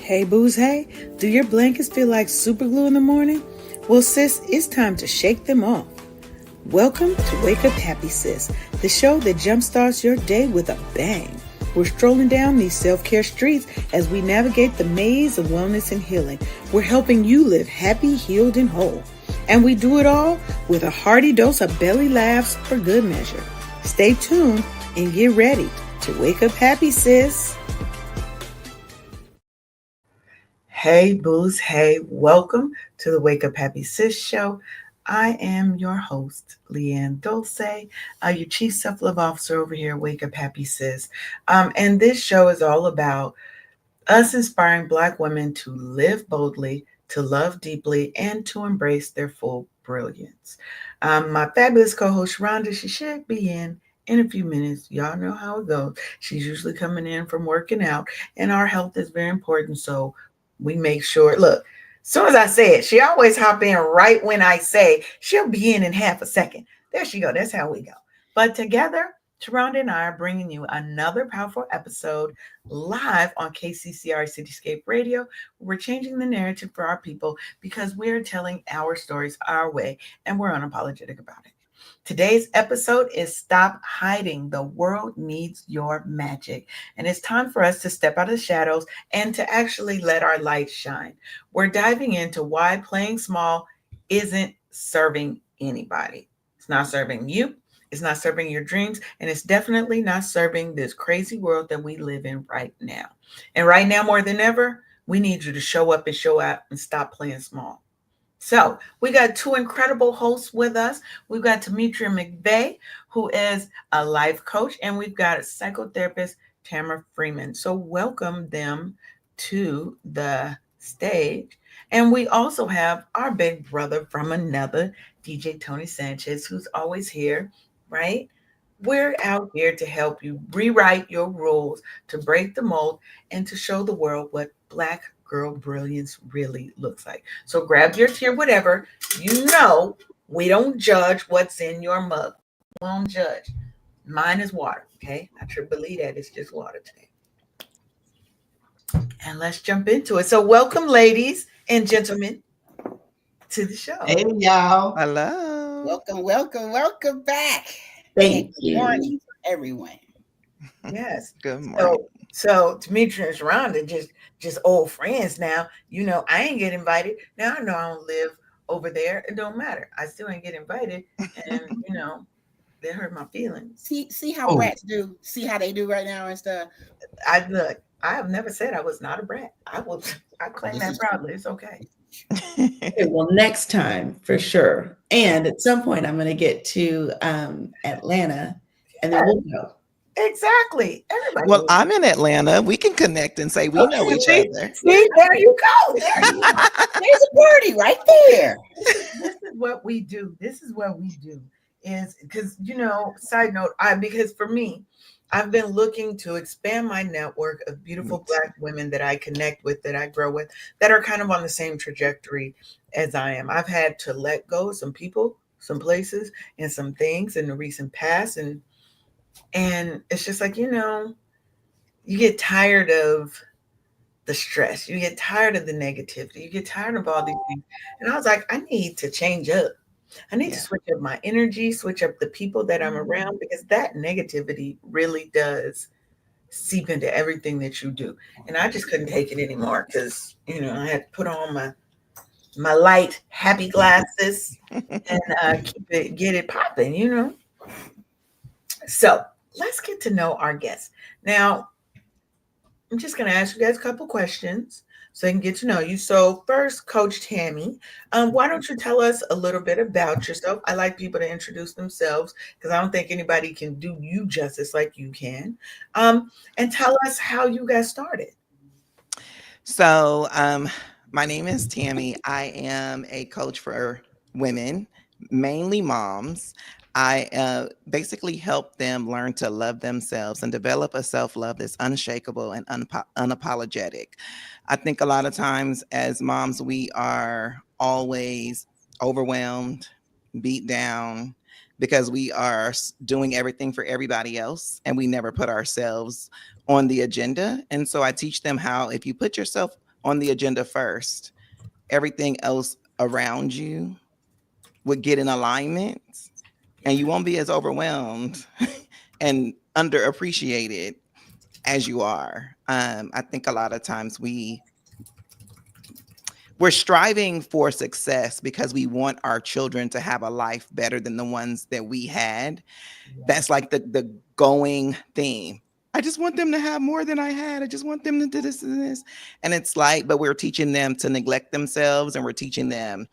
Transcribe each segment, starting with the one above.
Hey booze, hey, do your blankets feel like super glue in the morning? Well sis, it's time to shake them off. Welcome to Wake Up Happy Sis, the show that jumpstarts your day with a bang. We're strolling down these self-care streets as we navigate the maze of wellness and healing. We're helping you live happy, healed, and whole. And we do it all with a hearty dose of belly laughs for good measure. Stay tuned and get ready to wake up happy, sis. Hey, booze. Hey, welcome to the Wake Up Happy Sis show. I am your host, Leanne Dulce, your Chief Self-Love Officer over here at Wake Up Happy Sis. And this show is all about us inspiring Black women to live boldly, to love deeply, and to embrace their full brilliance. My fabulous co-host, Rhonda, she should be in a few minutes. Y'all know how it goes. She's usually coming in from working out, and our health is very important, so we make sure, look, as soon as I say it, she always hop in right when I say she'll be in half a second. There she go. That's how we go. But together, Sharonda and I are bringing you another powerful episode live on KCCR Cityscape Radio. We're changing the narrative for our people because we're telling our stories our way, and we're unapologetic about it. Today's episode is Stop Hiding. The world needs your magic. And it's time for us to step out of the shadows and to actually let our light shine. We're diving into why playing small isn't serving anybody. It's not serving you. It's not serving your dreams. And it's definitely not serving this crazy world that we live in right now. And right now, more than ever, we need you to show up and show out and stop playing small. So we got two incredible hosts with us. We've got Temetria McVea, who is a life coach, and we've got a psychotherapist, Tamara Freeman. So welcome them to the stage. And we also have our big brother from another, DJ Tony Sanchez, who's always here, right? We're out here to help you rewrite your rules, to break the mold, and to show the world what Black girl brilliance really looks like. So grab your tea, whatever. You know, we don't judge what's in your mug. We don't judge. Mine is water, okay? I should believe that it's just water today. And let's jump into it. So welcome, ladies and gentlemen, to the show. Hey, y'all. Hello. Welcome back. Thank you. Good morning for everyone. Yes. Good morning. So Demetria and Rhonda just old friends now. You know, I ain't get invited. Now I know I don't live over there. It don't matter. I still ain't get invited. And you know, they hurt my feelings. See how brats do. See how they do right now and stuff. I have never said I was not a brat. I claim that proudly. It's okay. Okay, well, next time for sure. And at some point I'm gonna get to Atlanta and then we'll go. Exactly. Everybody. Well, I'm in Atlanta. We can connect and say we know each other. See, there you go. There's a birdie right there. This is what we do. Is because, you know, side note, because for me, I've been looking to expand my network of beautiful Black women that I connect with, that I grow with, that are kind of on the same trajectory as I am. I've had to let go of some people, some places, and some things in the recent past, and it's just like, you know, you get tired of the stress. You get tired of the negativity. You get tired of all these things. And I was like, I need to change up. I need to switch up my energy, switch up the people that I'm around, because that negativity really does seep into everything that you do. And I just couldn't take it anymore because, you know, I had to put on my light, happy glasses and get it popping, you know. So let's get to know our guests. Now, I'm just going to ask you guys a couple questions so I can get to know you. So first, Coach Tammy, why don't you tell us a little bit about yourself? I like people to introduce themselves because I don't think anybody can do you justice like you can. And tell us how you got started. So my name is Tammy. I am a coach for women, mainly moms. I basically help them learn to love themselves and develop a self-love that's unshakable and unapologetic. I think a lot of times as moms, we are always overwhelmed, beat down, because we are doing everything for everybody else and we never put ourselves on the agenda. And so I teach them how, if you put yourself on the agenda first, everything else around you would get in alignment and you won't be as overwhelmed and underappreciated as you are. I think a lot of times we're striving for success because we want our children to have a life better than the ones that we had. That's like the going theme. I just want them to have more than I had. I just want them to do this and this. And it's like, but we're teaching them to neglect themselves, and we're teaching them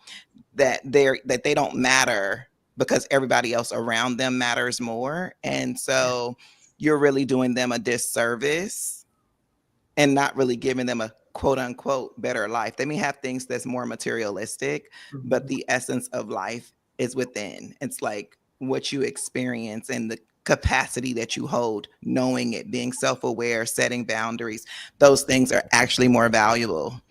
that they don't matter because everybody else around them matters more. And so you're really doing them a disservice and not really giving them a quote unquote better life. They may have things that's more materialistic, but the essence of life is within. It's like what you experience and the capacity that you hold, knowing it, being self-aware, setting boundaries. Those things are actually more valuable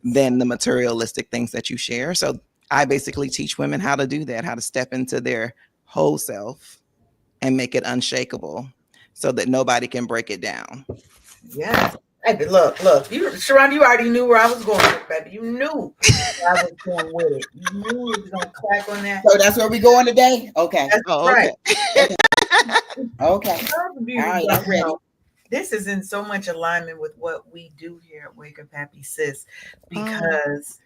than the materialistic things that you share. So I basically teach women how to do that, how to step into their whole self and make it unshakable so that nobody can break it down. Yes. Baby, look, you, Sharon, you already knew where I was going with it, baby. You knew where I was going with it. You knew it was going to crack on that. So that's where we going today? Okay. That's right. Okay. Okay. All right, I'm ready. This is in so much alignment with what we do here at Wake Up Happy Sis because,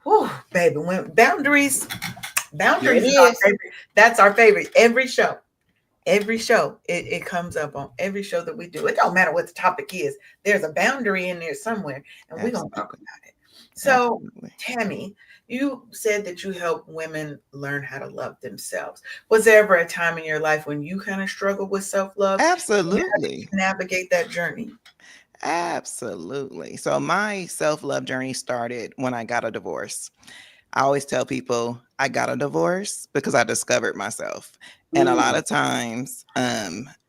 whew, baby, when boundaries is our favorite. That's our favorite. Every show, it comes up on every show that we do. It don't matter what the topic is. There's a boundary in there somewhere, and we're going to talk about it. So, Tammy, you said that you help women learn how to love themselves. Was there ever a time in your life when you kind of struggled with self-love? Absolutely. Navigate that journey. Absolutely. So my self-love journey started when I got a divorce. I always tell people I got a divorce because I discovered myself. And a lot of times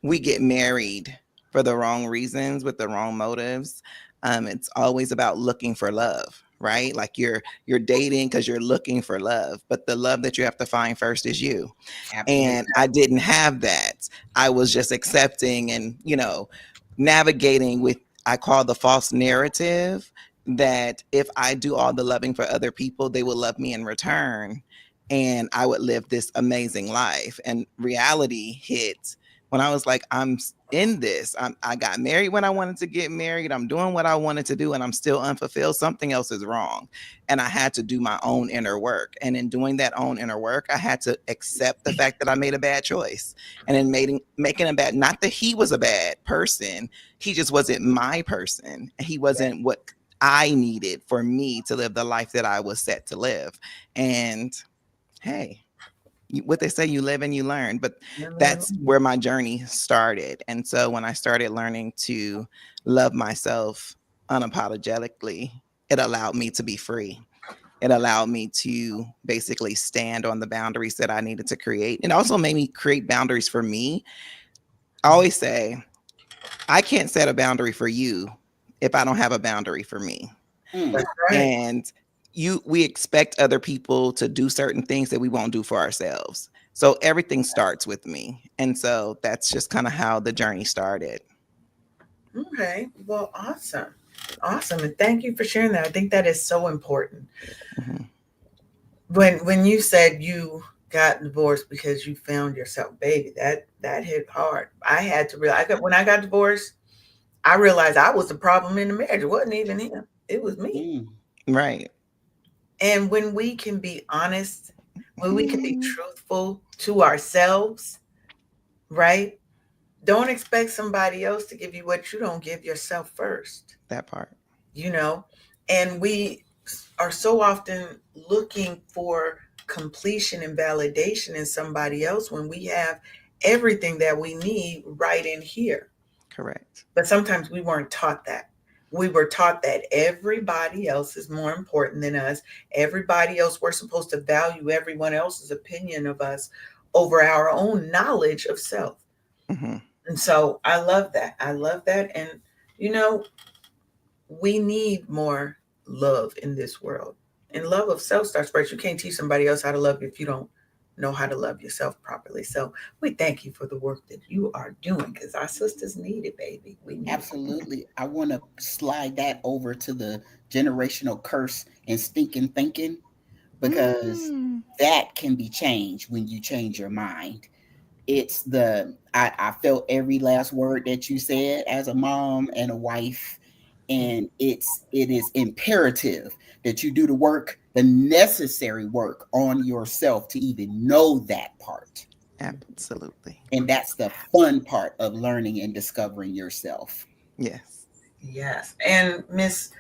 we get married for the wrong reasons with the wrong motives. It's always about looking for love, right? Like you're dating because you're looking for love, but the love that you have to find first is you. Absolutely. And I didn't have that. I was just accepting and, navigating with, I call the false narrative that if I do all the loving for other people, they will love me in return and I would live this amazing life. And reality hit when I was like, I'm in this. I got married when I wanted to get married. I'm doing what I wanted to do and I'm still unfulfilled. Something else is wrong. And I had to do my own inner work. And in doing that own inner work, I had to accept the fact that I made a bad choice. And in making a bad, not that he was a bad person, he just wasn't my person. He wasn't what I needed for me to live the life that I was set to live. And hey, what they say, you live and you learn, but that's where my journey started. And so when I started learning to love myself unapologetically, it allowed me to be free. It allowed me to basically stand on the boundaries that I needed to create. It also made me create boundaries for me. I always say, I can't set a boundary for you if I don't have a boundary for me. That's right. And we expect other people to do certain things that we won't do for ourselves. So everything starts with me. And so that's just kind of how the journey started. Okay. Well, awesome. Awesome. And thank you for sharing that. I think that is so important. Mm-hmm. When you said you got divorced because you found yourself, baby, that hit hard. I had to realize when I got divorced, I realized I was the problem in the marriage. It wasn't even him. It was me. Right. And when we can be honest, when we can be truthful to ourselves, right? Don't expect somebody else to give you what you don't give yourself first. That part. And we are so often looking for completion and validation in somebody else when we have everything that we need right in here. Correct. But sometimes we weren't taught that. We were taught that everybody else is more important than us. Everybody else, we're supposed to value everyone else's opinion of us over our own knowledge of self. Mm-hmm. And so I love that. And, we need more love in this world. And love of self starts first. You can't teach somebody else how to love you if you don't know how to love yourself properly. So we thank you for the work that you are doing because our sisters need it, baby. We need it. Absolutely. I want to slide that over to the generational curse and stinking thinking because Mm, that can be changed when you change your mind. It's I felt every last word that you said as a mom and a wife. And it is imperative that you do the work, the necessary work on yourself to even know that part. absolutely. And that's the fun part of learning and discovering yourself. Yes. Yes. And Miss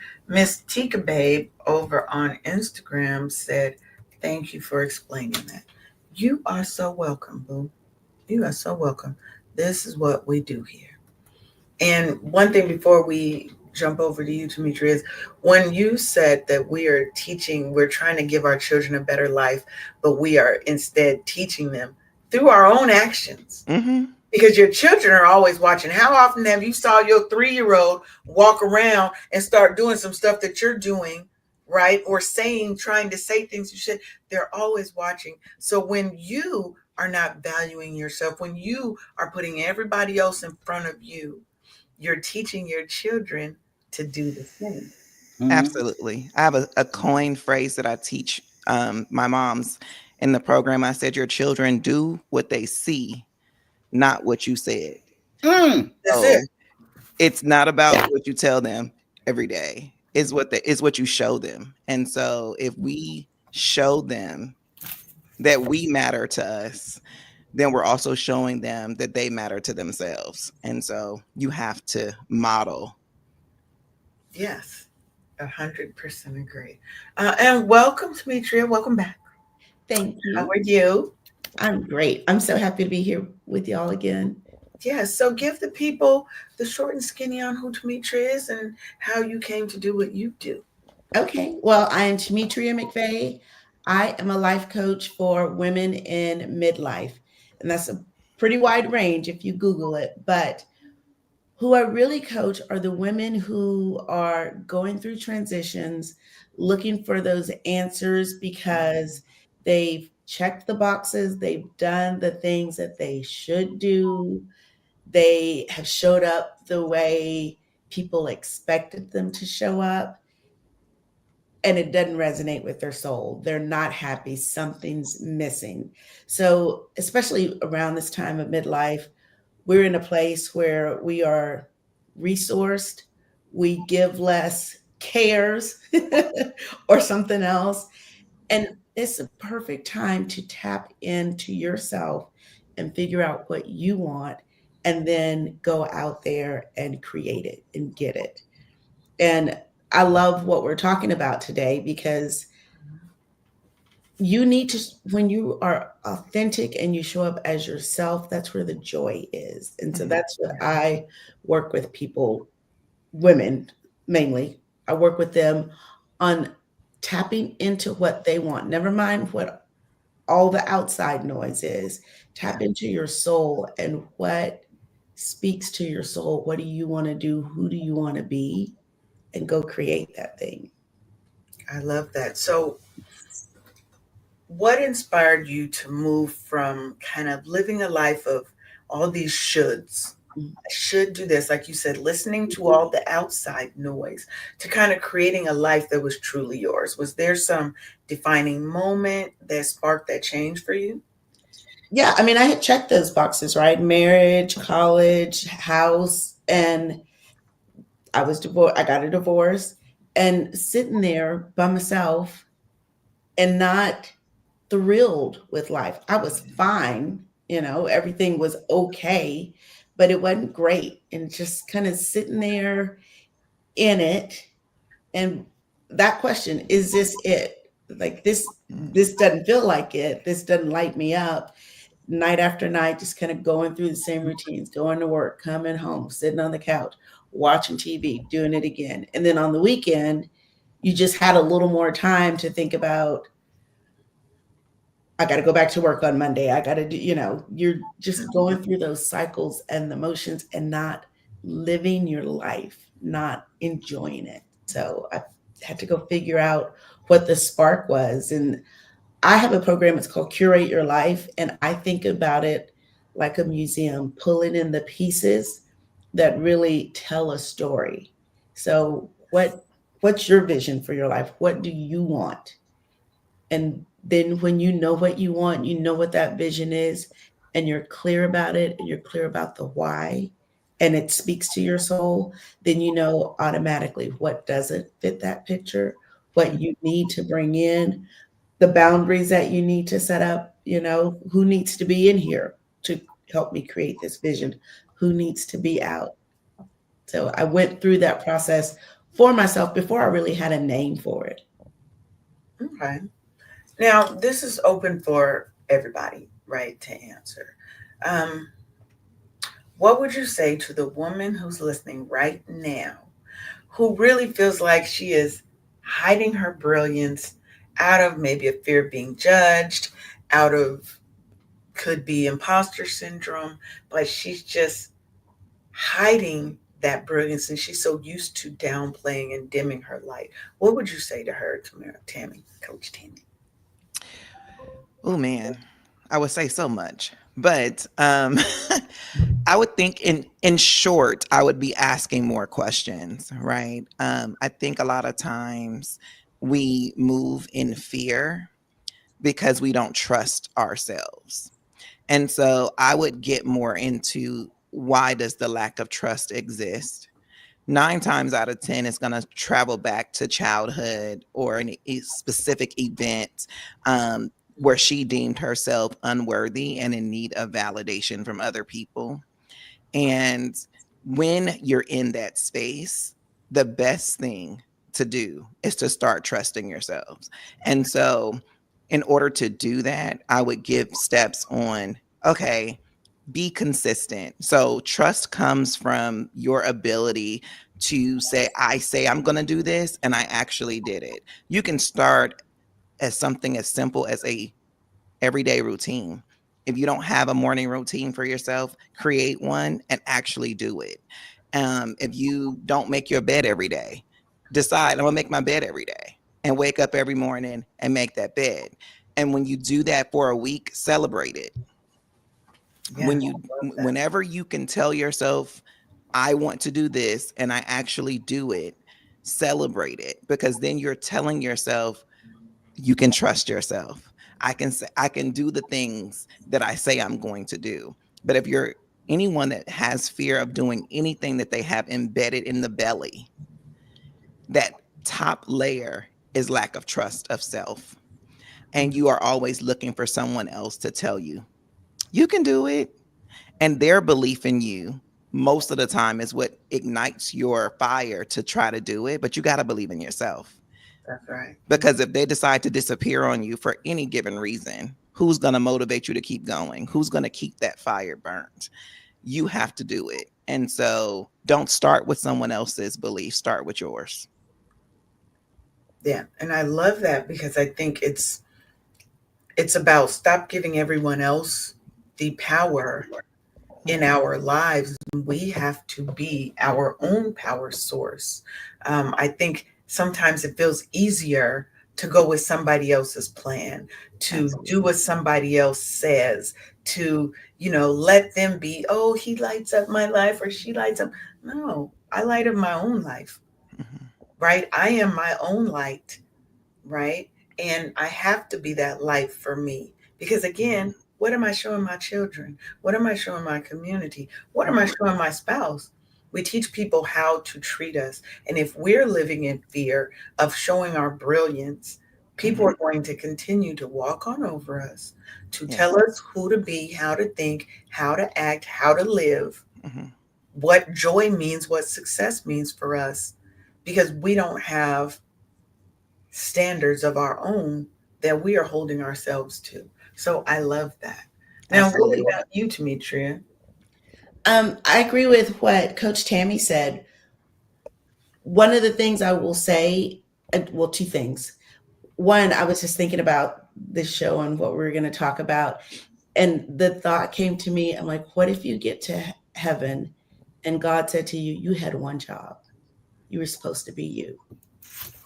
Tika Babe over on Instagram said, thank you for explaining that. You are so welcome, boo. You are so welcome. This is what we do here. And one thing before we jump over to you, Demetri, is when you said that we are teaching, we're trying to give our children a better life, but we are instead teaching them through our own actions Mm-hmm. because your children are always watching. How often have you saw your 3-year-old walk around and start doing some stuff that you're doing, right? Or saying, trying to say things you should. They're always watching. So when you are not valuing yourself, when you are putting everybody else in front of you, you're teaching your children to do the same. Mm-hmm. Absolutely. I have a coin phrase that I teach my moms in the program. I said, your children do what they see, not what you said. Mm. That's it. So it's not about what you tell them every day. It's what you show them. And so if we show them that we matter to us, then we're also showing them that they matter to themselves. And so you have to model. Yes, 100% agree. And welcome, Demetria. Welcome back. Thank How you. are you? I'm great. I'm so happy to be here with y'all again. Yes. So give the people the short and skinny on who Demetria is and how you came to do what you do. Okay. Well, I am Temetria McVea. I am a life coach for women in midlife. And that's a pretty wide range if you Google it. But who I really coach are the women who are going through transitions, looking for those answers because they've checked the boxes, they've done the things that they should do, they have showed up the way people expected them to show up, and it doesn't resonate with their soul. They're not happy, something's missing. So, especially around this time of midlife, we're in a place where we are resourced, we give less cares or something else. And it's a perfect time to tap into yourself and figure out what you want and then go out there and create it and get it. And I love what we're talking about today because you need to, when you are authentic and you show up as yourself, that's where the joy is. And so Mhm. that's what I work with people, women mainly. I work with them on tapping into what they want. Never mind what all the outside noise is. Tap into your soul and what speaks to your soul. What do you want to do? Who do you want to be? And go create that thing. I love that. So, what inspired you to move from kind of living a life of all these shoulds? I should do this, like you said, listening to all the outside noise, to kind of creating a life that was truly yours. Was there some defining moment that sparked that change for you? Yeah, I mean, I had checked those boxes, right? Marriage, college, house, and I was divorced. I got a divorce and sitting there by myself and not thrilled with life. I was fine, everything was okay, but it wasn't great. And just kind of sitting there in it. And that question, is this it? Like this doesn't feel like it. This doesn't light me up. Night after night, just kind of going through the same routines, going to work, coming home, sitting on the couch, watching TV, doing it again. And then on the weekend, you just had a little more time to think about, I got to go back to work on Monday. I got to do, you're just going through those cycles and the motions and not living your life, not enjoying it. So I had to go figure out what the spark was. And I have a program, it's called Curate Your Life, and I think about it like a museum, pulling in the pieces that really tell a story. So what's your vision for your life? What do you want? And then when you know what you want, you know what that vision is, and you're clear about it, and you're clear about the why, and it speaks to your soul, then you know automatically what doesn't fit that picture, what you need to bring in, the boundaries that you need to set up, who needs to be in here to help me create this vision, who needs to be out. So I went through that process for myself before I really had a name for it. Okay. Now, this is open for everybody, right, to answer. Um, what would you say to the woman who's listening right now who really feels like she is hiding her brilliance out of maybe a fear of being judged, out of could be imposter syndrome, but she's just hiding that brilliance and she's so used to downplaying and dimming her light? What would you say to her, Tammy, Coach Tammy? Oh man, I would say so much, but I would think in short, I would be asking more questions, right? I think a lot of times we move in fear because we don't trust ourselves. And so I would get more into why does the lack of trust exist? 9 times out of 10, it's going to travel back to childhood or a specific event where she deemed herself unworthy and in need of validation from other people. And when you're in that space, the best thing to do is to start trusting yourselves. And so, in order to do that, I would give steps on, okay, be consistent. So, trust comes from your ability to say I'm going to do this, and I actually did it. You can start as something as simple as a everyday routine. If you don't have a morning routine for yourself, create one and actually do it. If you don't make your bed every day, decide I'm gonna make my bed every day and wake up every morning and make that bed. And when you do that for a week, celebrate it. Yeah, When I you, love that. whenever you can tell yourself, I want to do this and I actually do it, celebrate it because then you're telling yourself, you can trust yourself. I can do the things that I say I'm going to do. But if you're anyone that has fear of doing anything that they have embedded in the belly, that top layer is lack of trust of self. And you are always looking for someone else to tell you, you can do it. And their belief in you most of the time is what ignites your fire to try to do it. But you got to believe in yourself. That's right. Because if they decide to disappear on you for any given reason, who's going to motivate you to keep going? Who's going to keep that fire burnt? You have to do it. And so don't start with someone else's belief, start with yours. Yeah, and I love that because I think it's about stop giving everyone else the power in our lives. We have to be our own power source. I think sometimes it feels easier to go with somebody else's plan, to do Absolutely. what somebody else says, to, let them be, oh, he lights up my life or she lights up. No, I light up my own life, Mhm. right? I am my own light, right? And I have to be that light for me. Because again, what am I showing my children? What am I showing my community? What am I showing my spouse? We teach people how to treat us. And if we're living in fear of showing our brilliance, people Mhm. are going to continue to walk on over us, to tell Yes. us who to be, how to think, how to act, how to live, Mhm. what joy means, what success means for us, because we don't have standards of our own that we are holding ourselves to. So I love that. Now, what Absolutely. about you, Temetria? I agree with what Coach Tammy said. One of the things I will say, well, two things. One, I was just thinking about this show and what we were going to talk about. And the thought came to me, I'm like, what if you get to heaven and God said to you, you had one job? You were supposed to be you,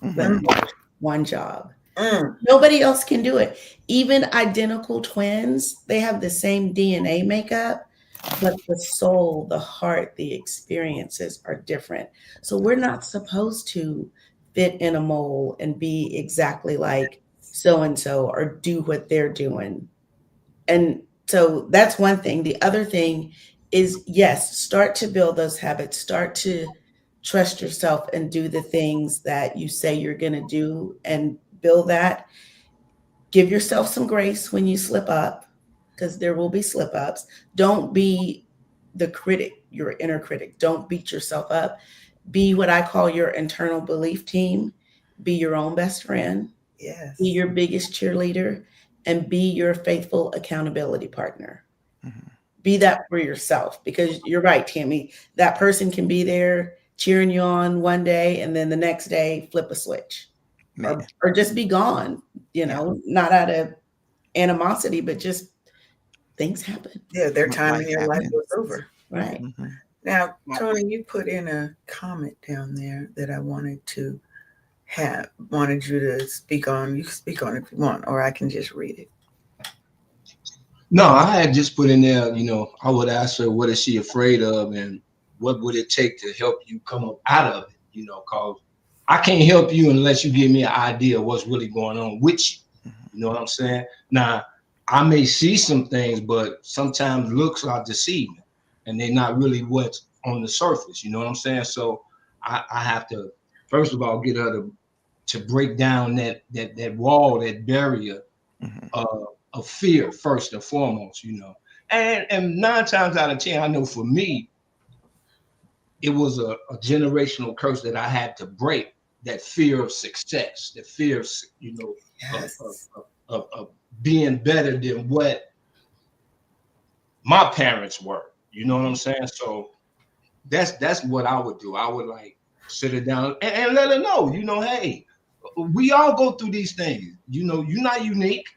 but Mhm. Mm, one job. Mm. Nobody else can do it. Even identical twins, they have the same DNA makeup, but the soul, the heart, the experiences are different. So we're not supposed to fit in a mold and be exactly like so and so or do what they're doing. And so that's one thing. The other thing is, yes, start to build those habits, start to trust yourself and do the things that you say you're going to do and build that. Give yourself some grace when you slip up, because there will be slip ups. Don't be the critic, your inner critic. Don't beat yourself up. Be what I call your internal belief team. Be your own best friend. Be Yes. your biggest cheerleader, and be your faithful accountability partner. Mhm. Be that for yourself, because you're right, Tammy. That person can be there cheering you on one day and then the next day flip a switch, Man, or just be gone, yeah, not out of animosity, but just things happen. Yeah, their time in life your life was happens. over. Right. Mhm. Now, I, Tony, you put in a comment down there that I wanted you to speak on. You can speak on it if you want, or I can just read it. No, I had just put in there, I would ask her, what is she afraid of and what would it take to help you come up out of it, because I can't help you unless you give me an idea of what's really going on with you. Mhm. You know what I'm saying? Now, I may see some things, but sometimes looks are deceiving and they're not really what's on the surface. You know what I'm saying? So I have to, first of all, get her to break down that wall, that barrier Mhm. uh, of fear first and foremost, And 9 times out of 10, I know for me, it was a generational curse that I had to break. That fear of success, the fear of of, of, Yes. of being better than what my parents were. You know what I'm saying? So that's what I would do. I would like sit her down and let her know, hey, we all go through these things. You're not unique.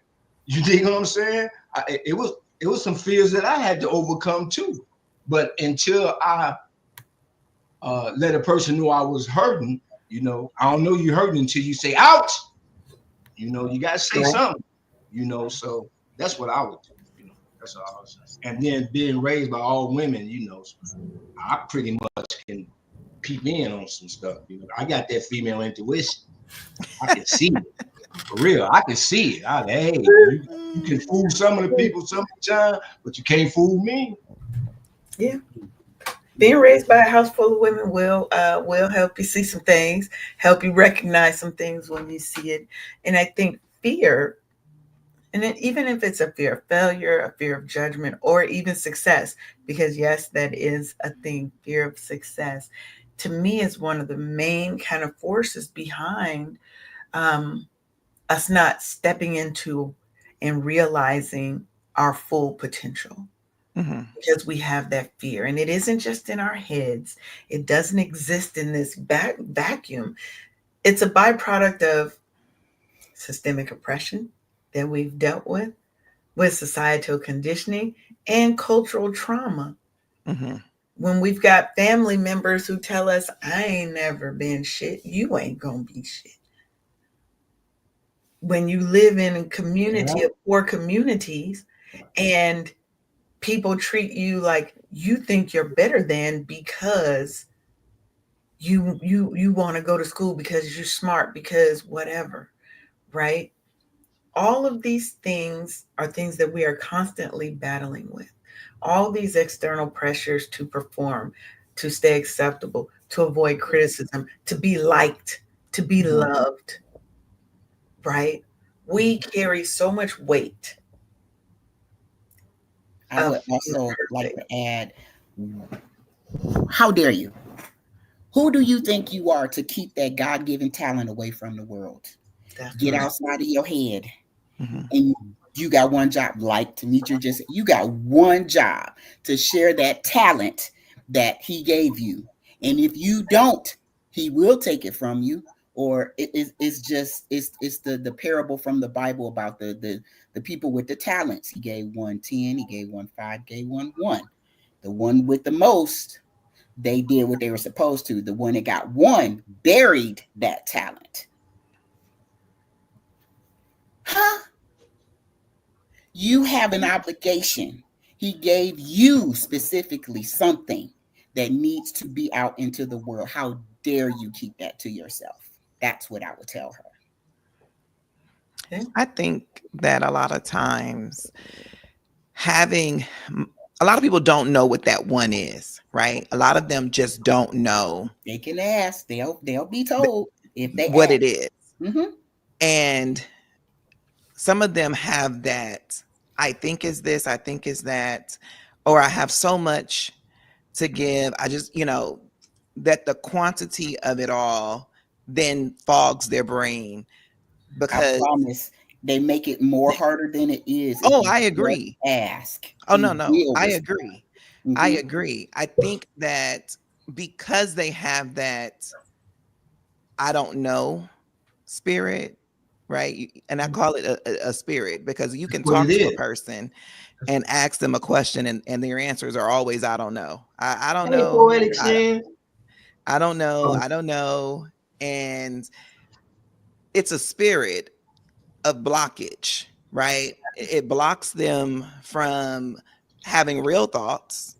You dig what I'm saying? It was some fears that I had to overcome too. But until I let a person know I was hurting, I don't know you hurting until you say ouch. You gotta say Right. something. So that's what I would do. That's all I was saying. And then being raised by all women, I pretty much can peep in on some stuff. I got that female intuition. I can see it. For real, I can see it. Hey, you can fool some of the people some of the time, but you can't fool me. Yeah. Being raised by a house full of women will help you see some things, help you recognize some things when you see it. And I think fear, and even if it's a fear of failure, a fear of judgment, or even success, because yes, that is a thing, fear of success, to me is one of the main kind of forces behind um, us not stepping into and realizing our full potential, Mhm. because we have that fear. And it isn't just in our heads, it doesn't exist in this vacuum. It's a byproduct of systemic oppression that we've dealt with societal conditioning and cultural trauma. Mhm. When we've got family members who tell us, I ain't never been shit, you ain't gonna be shit. When you live in a Yeah. community of poor communities and people treat you like you think you're better than because you want to go to school, because you're smart, because whatever, right? All of these things are things that we are constantly battling with. All these external pressures to perform, to stay acceptable, to avoid criticism, to be liked, to be Mhm. loved, right? We carry so much weight I of would being also like perfect. to add, how dare you? Who do you think you are to keep that God given talent away from the world? That's Get right. outside of your head. Mhm. And you got one job, like Temetria just said, you got one job to share that talent that he gave you. And if you don't, he will take it from you. Or it's just it's the parable from the Bible about the people with the talents. He gave one 10, he gave one 5, gave one 1. The one with the most, they did what they were supposed to. The one that got one buried that talent. Huh? You have an obligation. He gave you specifically something that needs to be out into the world. How dare you keep that to yourself? That's what I would tell her. Okay. I think that a lot of times having a lot of people don't know what that one is, right? A lot of them just don't know They can ask. They'll be told if they what ask. it is. Mm-hmm. And some of them have that, I think is this, I think is that, or I have so much to give. I just, that the quantity of it all then fogs their brain I because, promise they make it more harder than it is if oh, you I just agree. ask. Oh, He no, will I respond. agree. I Mm-hmm. agree. I think that because they have that I don't know spirit, right? And I call it a spirit because you That's can what talk it to a is. person and ask them a question and their answers are always I don't know. I don't Hey, know. poetic sin. I don't know. Um, I don't know. And it's a spirit of blockage, right? It blocks them from having real thoughts.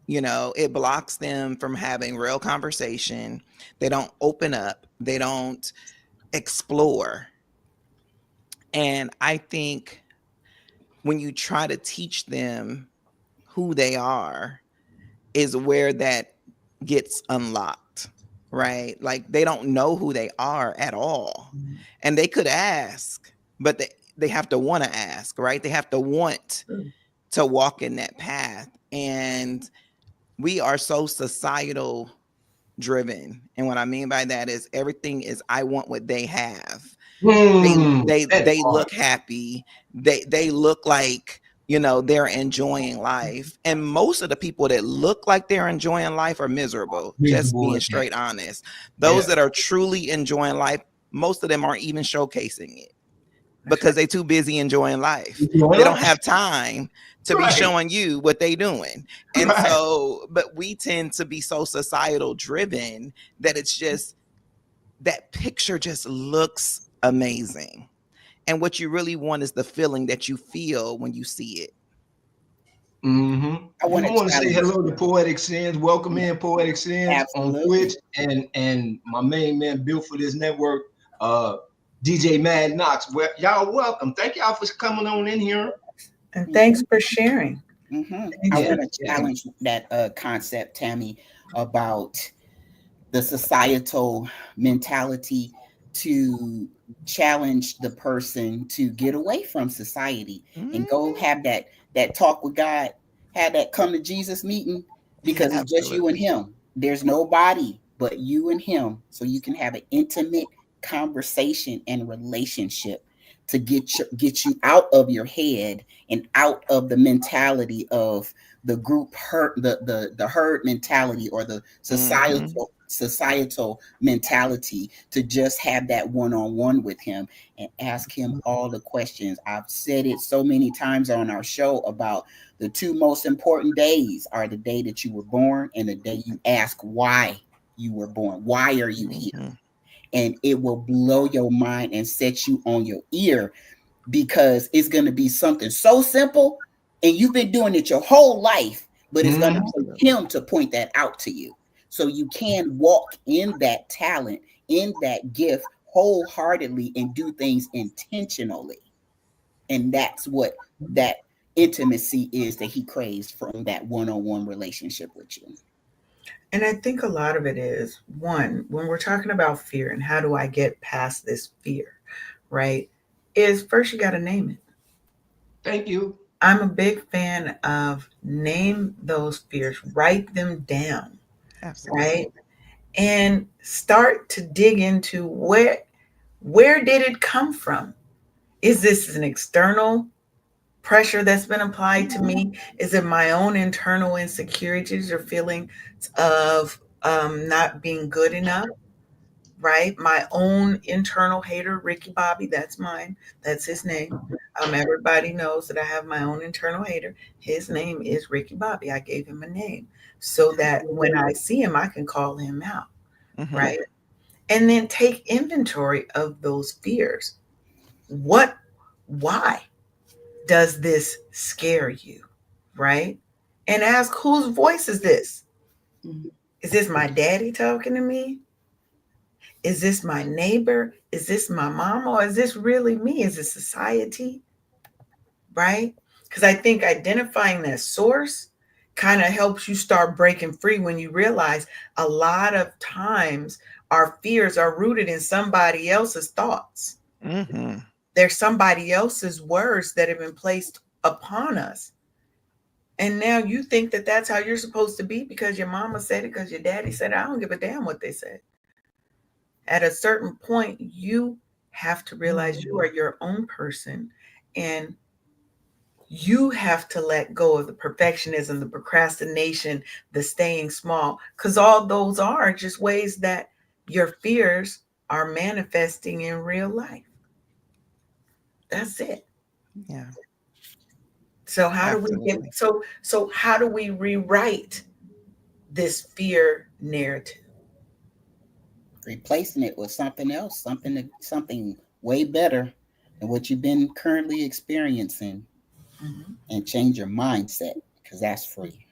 It blocks them from having real conversation. They don't open up. They don't explore. And I think when you try to teach them who they are, is where that gets unlocked, right? Like they don't know who they are at all. And they could ask, but they have to want to ask, right? They have to want to walk in that path. And we are so societal driven. And what I mean by that is everything is I want what they have. They that they part. look happy. They look like, they're enjoying life. And most of the people that look like they're enjoying life are miserable, just Miserable being as heck. straight honest. Those Yeah. that are truly enjoying life, most of them aren't even showcasing it That's because right. they're too busy enjoying life. You know They don't what? have time to be Right. showing you what they doing. And Right. so, but we tend to be so societal driven that it's just that picture just looks amazing. And what you really want is the feeling that you feel when you see it. Mm-hmm. I want I to want to say challenge. hello to Poetic Sins. Welcome Yeah, in Poetic Sins on absolutely. Twitch, and my main man built for this network, uh, DJ Mad Knox. Well, y'all welcome. Thank y'all for coming on in here. And thanks Mm-hmm. for sharing. Mm-hmm. I Thanks for Yeah, want to yeah. sharing. challenge that concept, Tammy, about the societal mentality to challenge the person to get away from society and go Mhm. have that talk with God, have that come to Jesus meeting, because it's just you and Absolutely. him. There's nobody but you and him, so you can have an intimate conversation and relationship to get you out of your head and out of the mentality of the group herd, the herd mentality, or the Mhm. societal mentality, to just have that one-on-one with him and ask him all the questions. I've said it so many times on our show about the two most important days are the day that you were born and the day you ask why you were born. Why are you here? Mhm. And it will blow your mind and set you on your ear, because it's going to be something so simple and you've been doing it your whole life, but it's going to Mm-hmm. take Absolutely. him to point that out to you, so you can walk in that talent, in that gift wholeheartedly, and do things intentionally. And that's what that intimacy is that he craves from that one-on-one relationship with you. And I think a lot of it is one, when we're talking about fear and how do I get past this fear, right? Is first you got to name it. Thank you. I'm a big fan of name those fears, write them down, Absolutely. right? And start to dig into where did it come from? Is this an external pressure that's been applied to me? Is it my own internal insecurities or feelings of not being good enough? Right? My own internal hater, Ricky Bobby, that's mine. That's his name. Everybody knows that I have my own internal hater. His name is Ricky Bobby. I gave him a name so that when I see him, I can call him out. Mhm. Right? And then take inventory of those fears. What why does this scare you? Right? And ask, whose voice is this? Mhm. Is this my daddy talking to me? Is this my neighbor? Is this my mom? Or is this really me? Is it society? Right? Because I think identifying that source kind of helps you start breaking free when you realize a lot of times our fears are rooted in somebody else's thoughts. Mm-hmm. There's somebody else's words that have been placed upon us. And now you think that that's how you're supposed to be because your mama said it, because your daddy said it. I don't give a damn what they said. At a certain point, you have to realize you are your own person, and you have to let go of the perfectionism, the procrastination, the staying small, because all those are just ways that your fears are manifesting in real life. That's it. Yeah, So how do we get absolutely. so how do we rewrite this fear narrative? Replacing it with something else, something way better than what you've been currently experiencing, Mhm. and change your mindset, because that's free.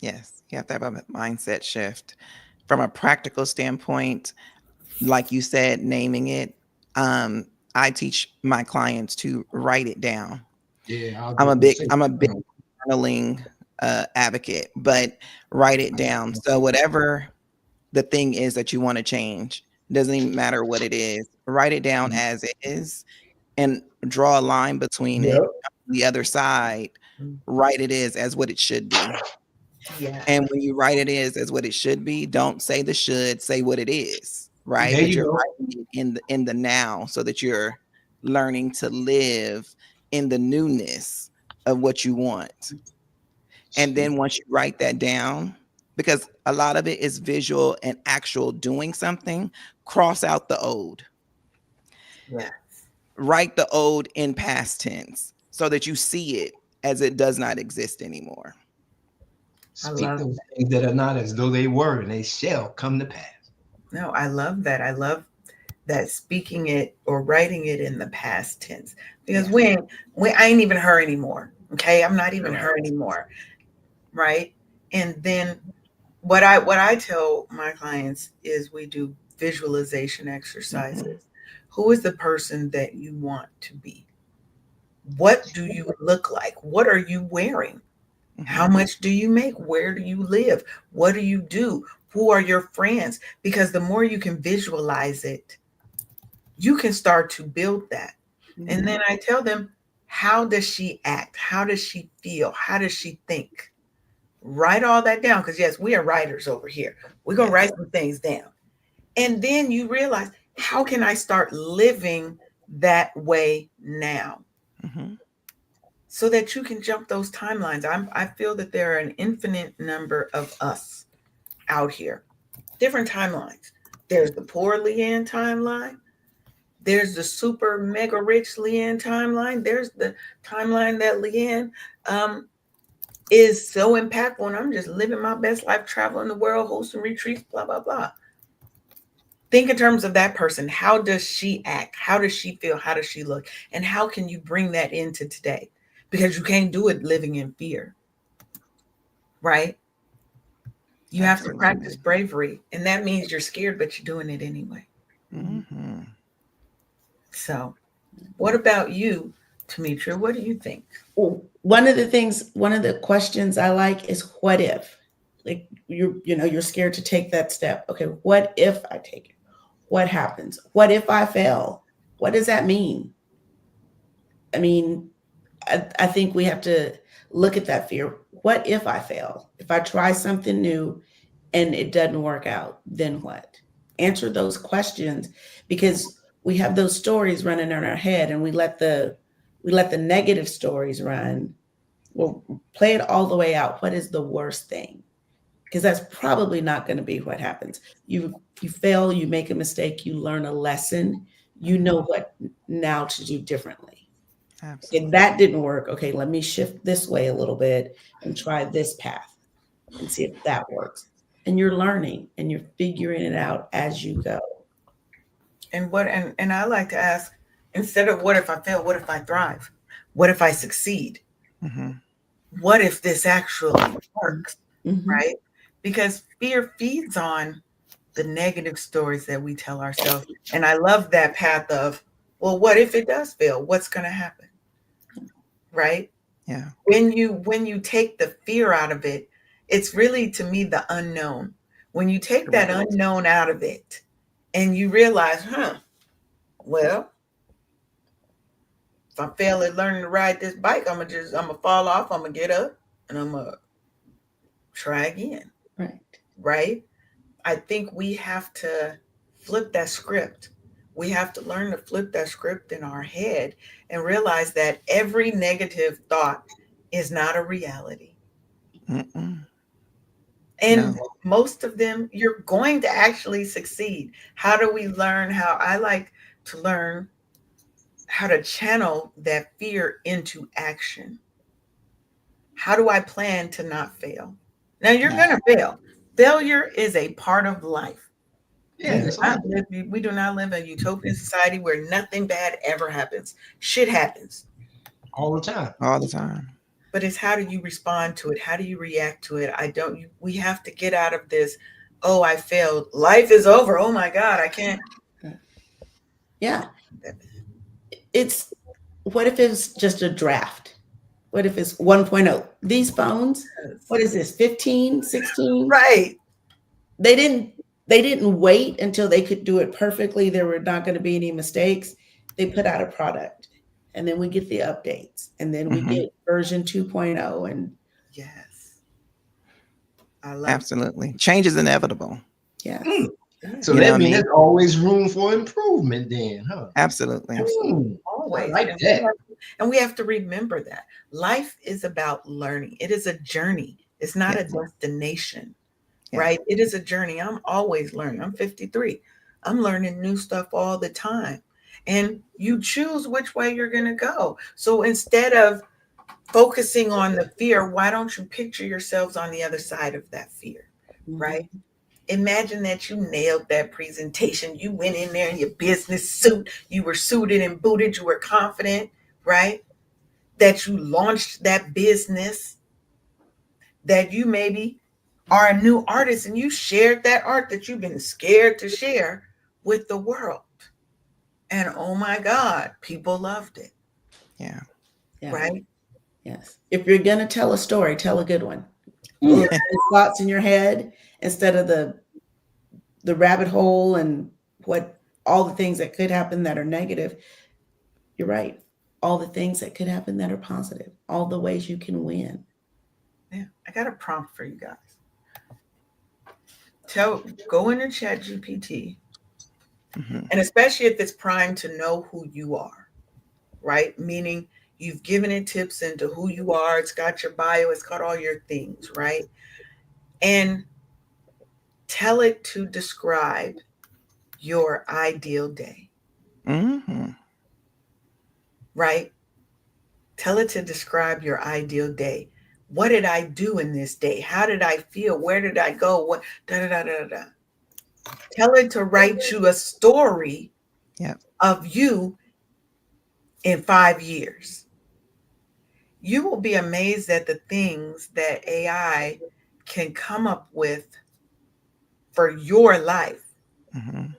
Yes, you have to have a mindset shift. From a practical standpoint, like you said, naming it, um, I teach my clients to write it down. Yeah, I was I'm a just gonna big say. I'm a big journaling advocate, but write it down. So whatever the thing is that you want to change, doesn't even matter what it is. Write it down as it is and draw a line between it. Yep. The other side, Mm. write it is as what it should be. Yeah. And when you write it is as what it should be, don't say the should, say what it is, right? There But you you're go. writing it in the now so that you're learning to live in the newness of what you want. And See, then once you write that down, because a lot of it is visual and actual doing something, cross out the old. Yeah. Write the old in past tense so that you see it as it does not exist anymore. I speak love those things that are not as though they were, and they shall come to pass. no, I love that. I love that speaking it or writing it in the past tense. Because Yes. when I ain't even her anymore. Okay. I'm not even her Correct. anymore. Right. And then what I tell my clients is we do visualization Mhm. exercises. Who is the person that you want to be? What do you look like? What are you wearing? How Mhm. much do you make? Where do you live? What do you do? Who are your friends? Because the more you can visualize it, you can start to build that. And Mhm. then I tell them, how does she act? How does she feel? How does she think? Write all that down. Because, yes, we are writers over here. We're going to Yes. write some things down. And then you realize, how can I start living that way now? Mhm. So that you can jump those timelines. I feel that there are an infinite number of us out here, different timelines. There's the poor Leanne timeline. There's the super mega rich Leanne timeline. There's the timeline that Leanne um, is so impactful, and I'm just living my best life, traveling the world, hosting retreats, blah, blah, blah. Think in terms of that person. How does she act? How does she feel? How does she look? And how can you bring that into today? Because you can't do it living in fear, right? You have to practice Absolutely. bravery, and that means you're scared, but you're doing it anyway. Mhm. So, what about you, Temetria? What do you think? Well, one of the questions I like is what if? Like you're scared to take that step. Okay, what if I take it? What happens? What if I fail? What does that mean? I mean, I think we have to look at that fear. What if I fail? If I try something new and it doesn't work out, then what? Answer those questions, because we have those stories running in our head and we let the negative stories run. Well, play it all the way out. What is the worst thing? Because that's probably not going to be what happens. You fail, you make a mistake, you learn a lesson, you know Mhm. what now to do differently. Okay, Absolutely. that didn't work. Okay, let me shift this way a little bit and try this path and see if that works. And you're learning and you're figuring it out as you go. And I like to ask, Instead of what if I fail, what if I thrive? What if I succeed? Mm-hmm. What if this actually works? Mm-hmm. Right? Because fear feeds on the negative stories that we tell ourselves. And I love that path of, well, what if it does fail? What's going to happen? Right? Yeah. When you take the fear out of it, it's really to me the unknown. When you take that Correct. unknown out of it and you realize, well, if I fail at learning to ride this bike, I'm gonna fall off, I'm gonna get up and I'm gonna try again. Right. Right? I think we have to flip that script. We have to learn to flip that script in our head and realize that every negative thought is not a reality. Mm-mm. And No. most of them, you're going to actually succeed. How do we learn how? I like to learn how to channel that fear into action. How do I plan to not fail? Now, you're Yeah. going to fail. Failure is a part of life. Yeah, that's life. We do not live in a utopian society where nothing bad ever happens. Shit happens. All the time. All the time. But it's how do you respond to it? How do you react to it? We have to get out of this, oh, I failed. Life is over. Oh my God, I can't. Yeah. It's what if it's just a draft? What if it's 1.0? These phones, what is this, 15, 16? Right. They didn't wait until they could do it perfectly. There were not going to be any mistakes. They put out a product and then we get the updates and then we Mm-hmm. get version 2.0 and Yes. I love Absolutely. Change is inevitable. yes. it. So You that know what I means mean? there's always room for improvement then, huh? Absolutely. Absolutely. I Always. like And that. we have to remember that life is about learning. It is a journey. It's not a Yes. destination, Yeah. right? It is a journey. I'm always learning. I'm 53. I'm learning new stuff all the time. And you choose which way you're going to go. So instead of focusing on the fear, why don't you picture yourselves on the other side of that fear, right? Mhm. Imagine that you nailed that presentation. You went in there in your business suit. You were suited and booted. You were confident, right? That you launched that business, that you maybe are a new artist and you shared that art that you've been scared to share with the world. And oh my God, people loved it, Yeah. Yeah. right? Yes. If you're going to tell a story, tell a good one. Mm. Those thoughts in your head instead of the rabbit hole and what all the things that could happen that are negative. You're right. All the things that could happen that are positive. All the ways you can win. Yeah, I got a prompt for you guys. Go into Chat GPT, Mm-hmm. and especially if it's primed to know who you are, right? Meaning you've given it tips into who you are. It's got your bio. It's got all your things, right? And tell it to describe your ideal day, Mm-hmm. right? Tell it to describe your ideal day. What did I do in this day? How did I feel? Where did I go? What da da da da da. Tell it to write you a story Yep. of you in 5 years. You will be amazed at the things that AI can come up with for your life. Mm-hmm.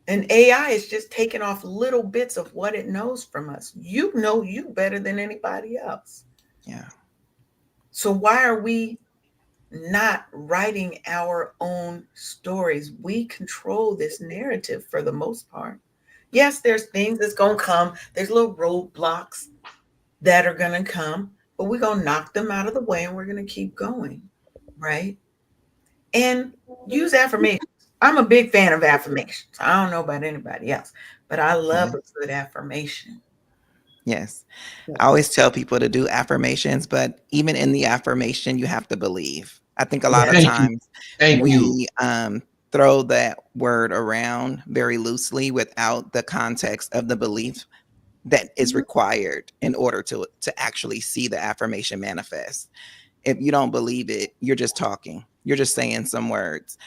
And AI is just taking off little bits of what it knows from us. You know you better than anybody else. Yeah. So why are we not writing our own stories? We control this narrative for the most part. Yes, there's things that's going to come. There's little roadblocks that are going to come, but we're going to knock them out of the way and we're going to keep going, right? And use affirmations. I'm a big fan of affirmations. I don't know about anybody else, but I love Yeah. a good affirmation. Yes. Yes. I always tell people to do affirmations, but even in the affirmation, you have to believe. I think a lot of Yeah. Thank you. times Thank you. we throw that word around very loosely without the context of the belief that is required in order to actually see the affirmation manifest. If you don't believe it, you're just talking. You're just saying some words.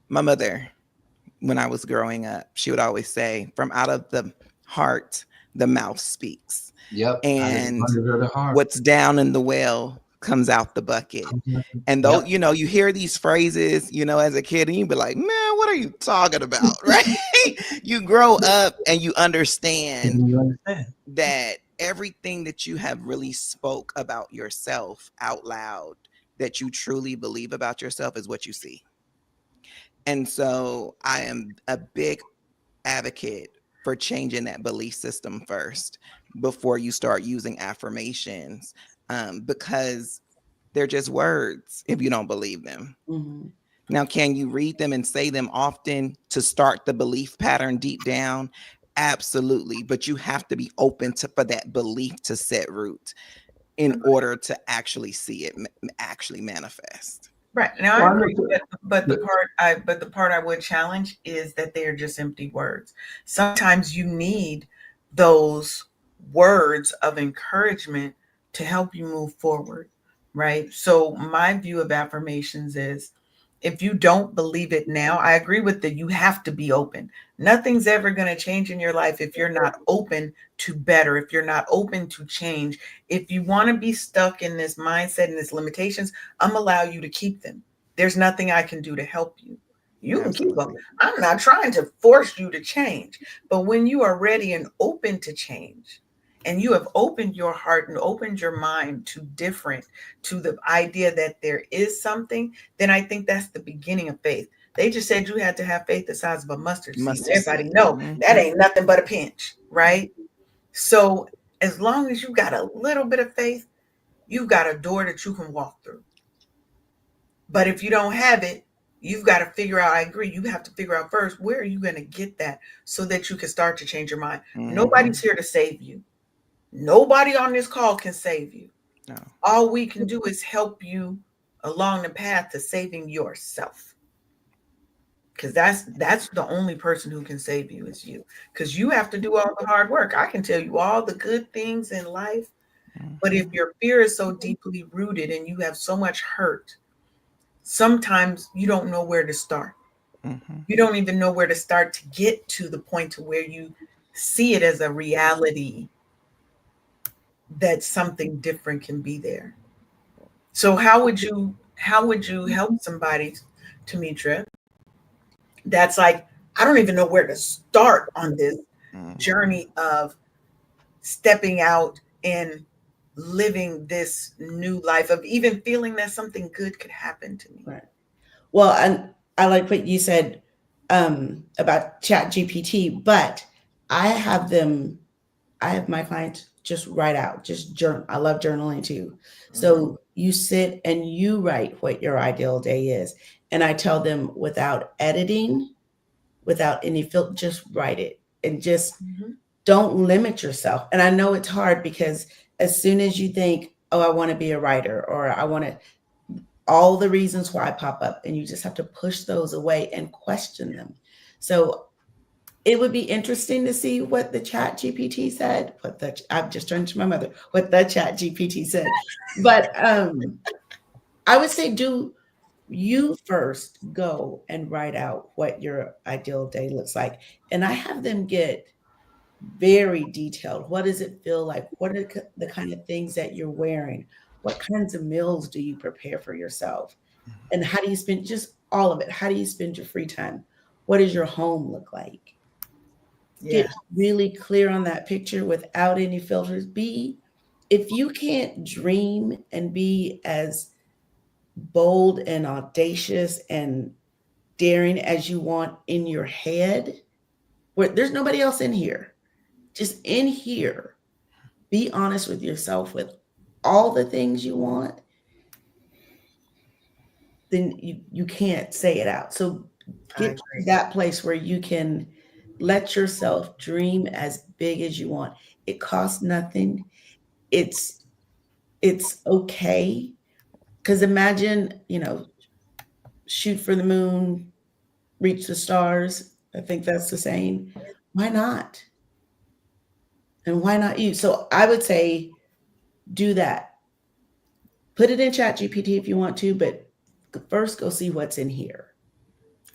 My mother, when I was growing up. She would always say, "From out of the heart, the mouth speaks." Yep. And Under the heart. what's down in the well comes out the bucket. And though, Yep. you hear these phrases, as a kid, and you be like, man, what are you talking about? Right? You grow up and you understand You understand? that everything that you have really spoke about yourself out loud, that you truly believe about yourself, is what you see. And so I am a big advocate for changing that belief system first before you start using affirmations, because they're just words if you don't believe them. Mm-hmm. Now, can you read them and say them often to start the belief pattern deep down? Absolutely. But you have to be open for that belief to set root in order to actually see it actually manifest. Right. Now I Well, I agree, look but at, the part I would challenge is that they are just empty words. Sometimes you need those words of encouragement to help you move forward, right? So my view of affirmations is, if you don't believe it now, I agree with that. You have to be open. Nothing's ever going to change in your life if you're not open to better, if you're not open to change. If you want to be stuck in this mindset and this limitations, I'm allow you to keep them. There's nothing I can do to help you. You can keep them. Absolutely. I'm not trying to force you to change. But when you are ready and open to change, and you have opened your heart and opened your mind to the idea that there is something, then I think that's the beginning of faith. They just said you had to have faith the size of a mustard seed. Mustard Everybody seed. know that Mhm. ain't nothing but a pinch, right? So as long as you got a little bit of faith, you've got a door that you can walk through. But if you don't have it, you've got to figure out, I agree, you have to figure out first, where are you going to get that so that you can start to change your mind? Nobody's Mhm. here to save you. Nobody on this call can save you. No. All we can do is help you along the path to saving yourself. Because that's the only person who can save you is you. Because you have to do all the hard work. I can tell you all the good things in life, but if Mhm. your fear is so deeply rooted and you have so much hurt, sometimes you don't know where to start. Mhm. You don't even know where to start to get to the point to where you see it as a reality that something different can be there. So how would you help somebody, Temetria, that's like, I don't even know where to start on this Mhm. journey of stepping out and living this new life, of even feeling that something good could happen to me. Right. Well, and I like what you said about Chat GPT, but I have them. I have my clients just write out, just journal. I love journaling too. Mhm. So you sit and you write what your ideal day is, and I tell them without editing, without any filter, just write it and just Mhm. don't limit yourself. And I know it's hard because as soon as you think, oh, I want to be a writer or I want to, all the reasons why pop up, and you just have to push those away and question them. So it would be interesting to see what the Chat GPT said. I've just turned to my mother. What the Chat GPT said, but I would say do you first go and write out what your ideal day looks like, and I have them get very detailed. What does it feel like? What are the kind of things that you're wearing? What kinds of meals do you prepare for yourself? And how do you spend just all of it? How do you spend your free time? What does your home look like? Yeah. Get really clear on that picture without any filters. If you can't dream and be as bold and audacious and daring as you want in your head, where there's nobody else in here, just in here, be honest with yourself with all the things you want, then you can't say it out. So I get to agree. that place where you can let yourself dream as big as you want. It costs nothing. It's it's okay. Because imagine, shoot for the moon, reach the stars. I think that's the saying. Why not? And why not you? So I would say do that. Put it in Chat GPT if you want to, but first go see what's in here.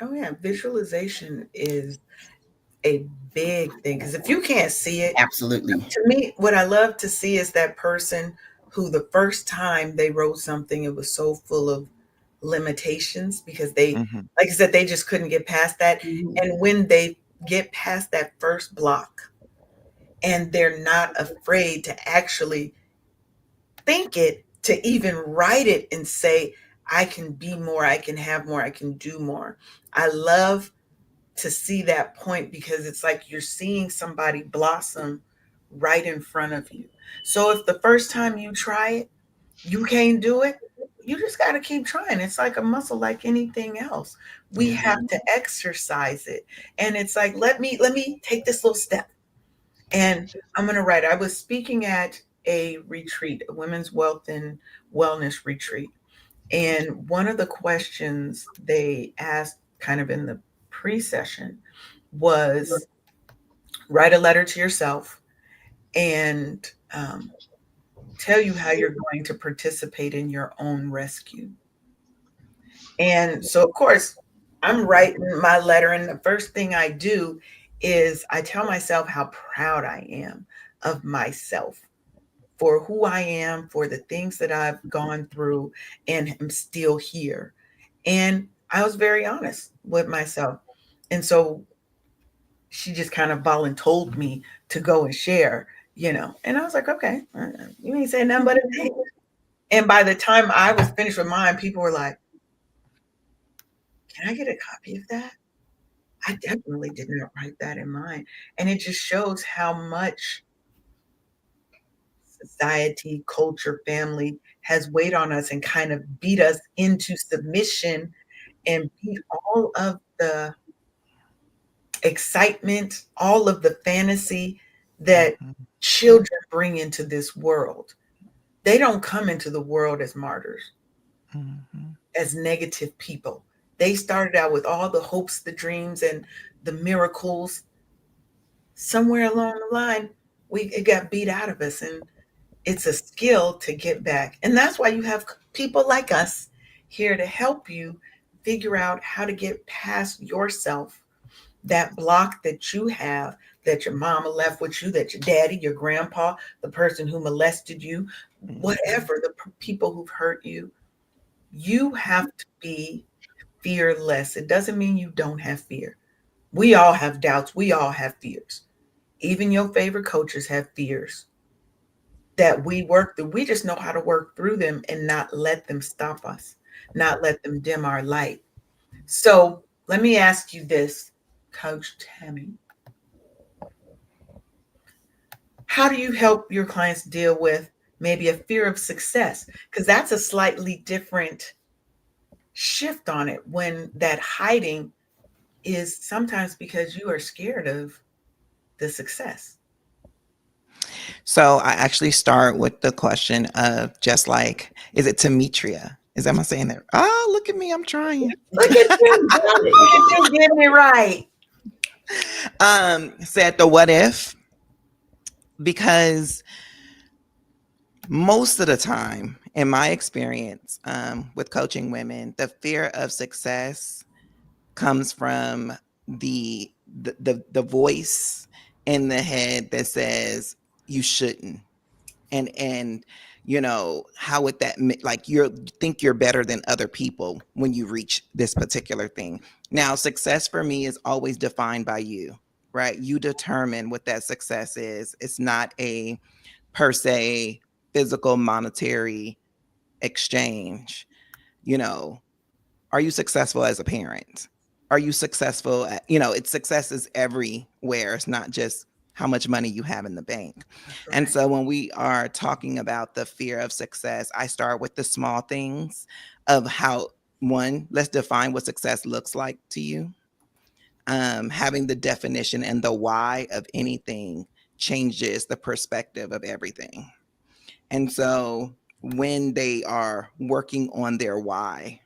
Oh yeah, visualization is a big thing because if you can't see it, Absolutely. to me, what I love to see is that person who the first time they wrote something, it was so full of limitations because they, Mhm. like I said, they just couldn't get past that. Mhm. And when they get past that first block and they're not afraid to actually think it, to even write it and say, I can be more, I can have more, I can do more. I love to see that point because it's like you're seeing somebody blossom right in front of you. So if the first time you try it, you can't do it, you just got to keep trying. It's like a muscle like anything else. We Yeah. have to exercise it. And it's like let me take this little step and I'm going to write. I was speaking at a retreat, a women's wealth and wellness retreat. And one of the questions they asked kind of in the pre-session was write a letter to yourself and um, tell you how you're going to participate in your own rescue. And so, of course, I'm writing my letter, and the first thing I do is I tell myself how proud I am of myself for who I am, for the things that I've gone through, and am still here. And I was very honest with myself. And so she just kind of volunteered me to go and share, you know. And I was like, okay, you ain't saying nothing but a thing. And by the time I was finished with mine, people were like, can I get a copy of that? I definitely did not write that in mine. And it just shows how much society, culture, family has weighed on us and kind of beat us into submission and beat all of the excitement, all of the fantasy that Mhm. children bring into this world. They don't come into the world as martyrs, Mhm. as negative people. They started out with all the hopes, the dreams, and the miracles. Somewhere along the line, it got beat out of us, and it's a skill to get back. And that's why you have people like us here to help you figure out how to get past yourself, that block that you have, that your mama left with you, that your daddy, your grandpa, the person who molested you, Mhm. whatever, the people who've hurt you. You have to be fearless. It doesn't mean you don't have fear. We all have doubts. We all have fears. Even your favorite coaches have fears that we work through. We just know how to work through them and not let them stop us, not let them dim our light. So let me ask you this, Coach Tammy. How do you help your clients deal with maybe a fear of success? Because that's a slightly different shift on it when that hiding is sometimes because you are scared of the success. So I actually start with the question of just like, is it Temetria? Am I saying that? Oh, look at me, I'm trying. Look at you, girl. Look at you getting it right. Said the what if, because most of the time, in my experience with coaching women, the fear of success comes from the voice in the head that says you shouldn't, and how would that like you think you're better than other people when you reach this particular thing. Now success for me is always defined by you, right? You determine what that success is. It's not a per se physical monetary exchange. you know are you successful as a parent? Are you successful at, it's success is everywhere. It's not just how much money you have in the bank. That's And right. so when we are talking about the fear of success, I start with the small things of how, one, let's define what success looks like to you. Having the definition and the why of anything changes the perspective of everything. And so when they are working on their why,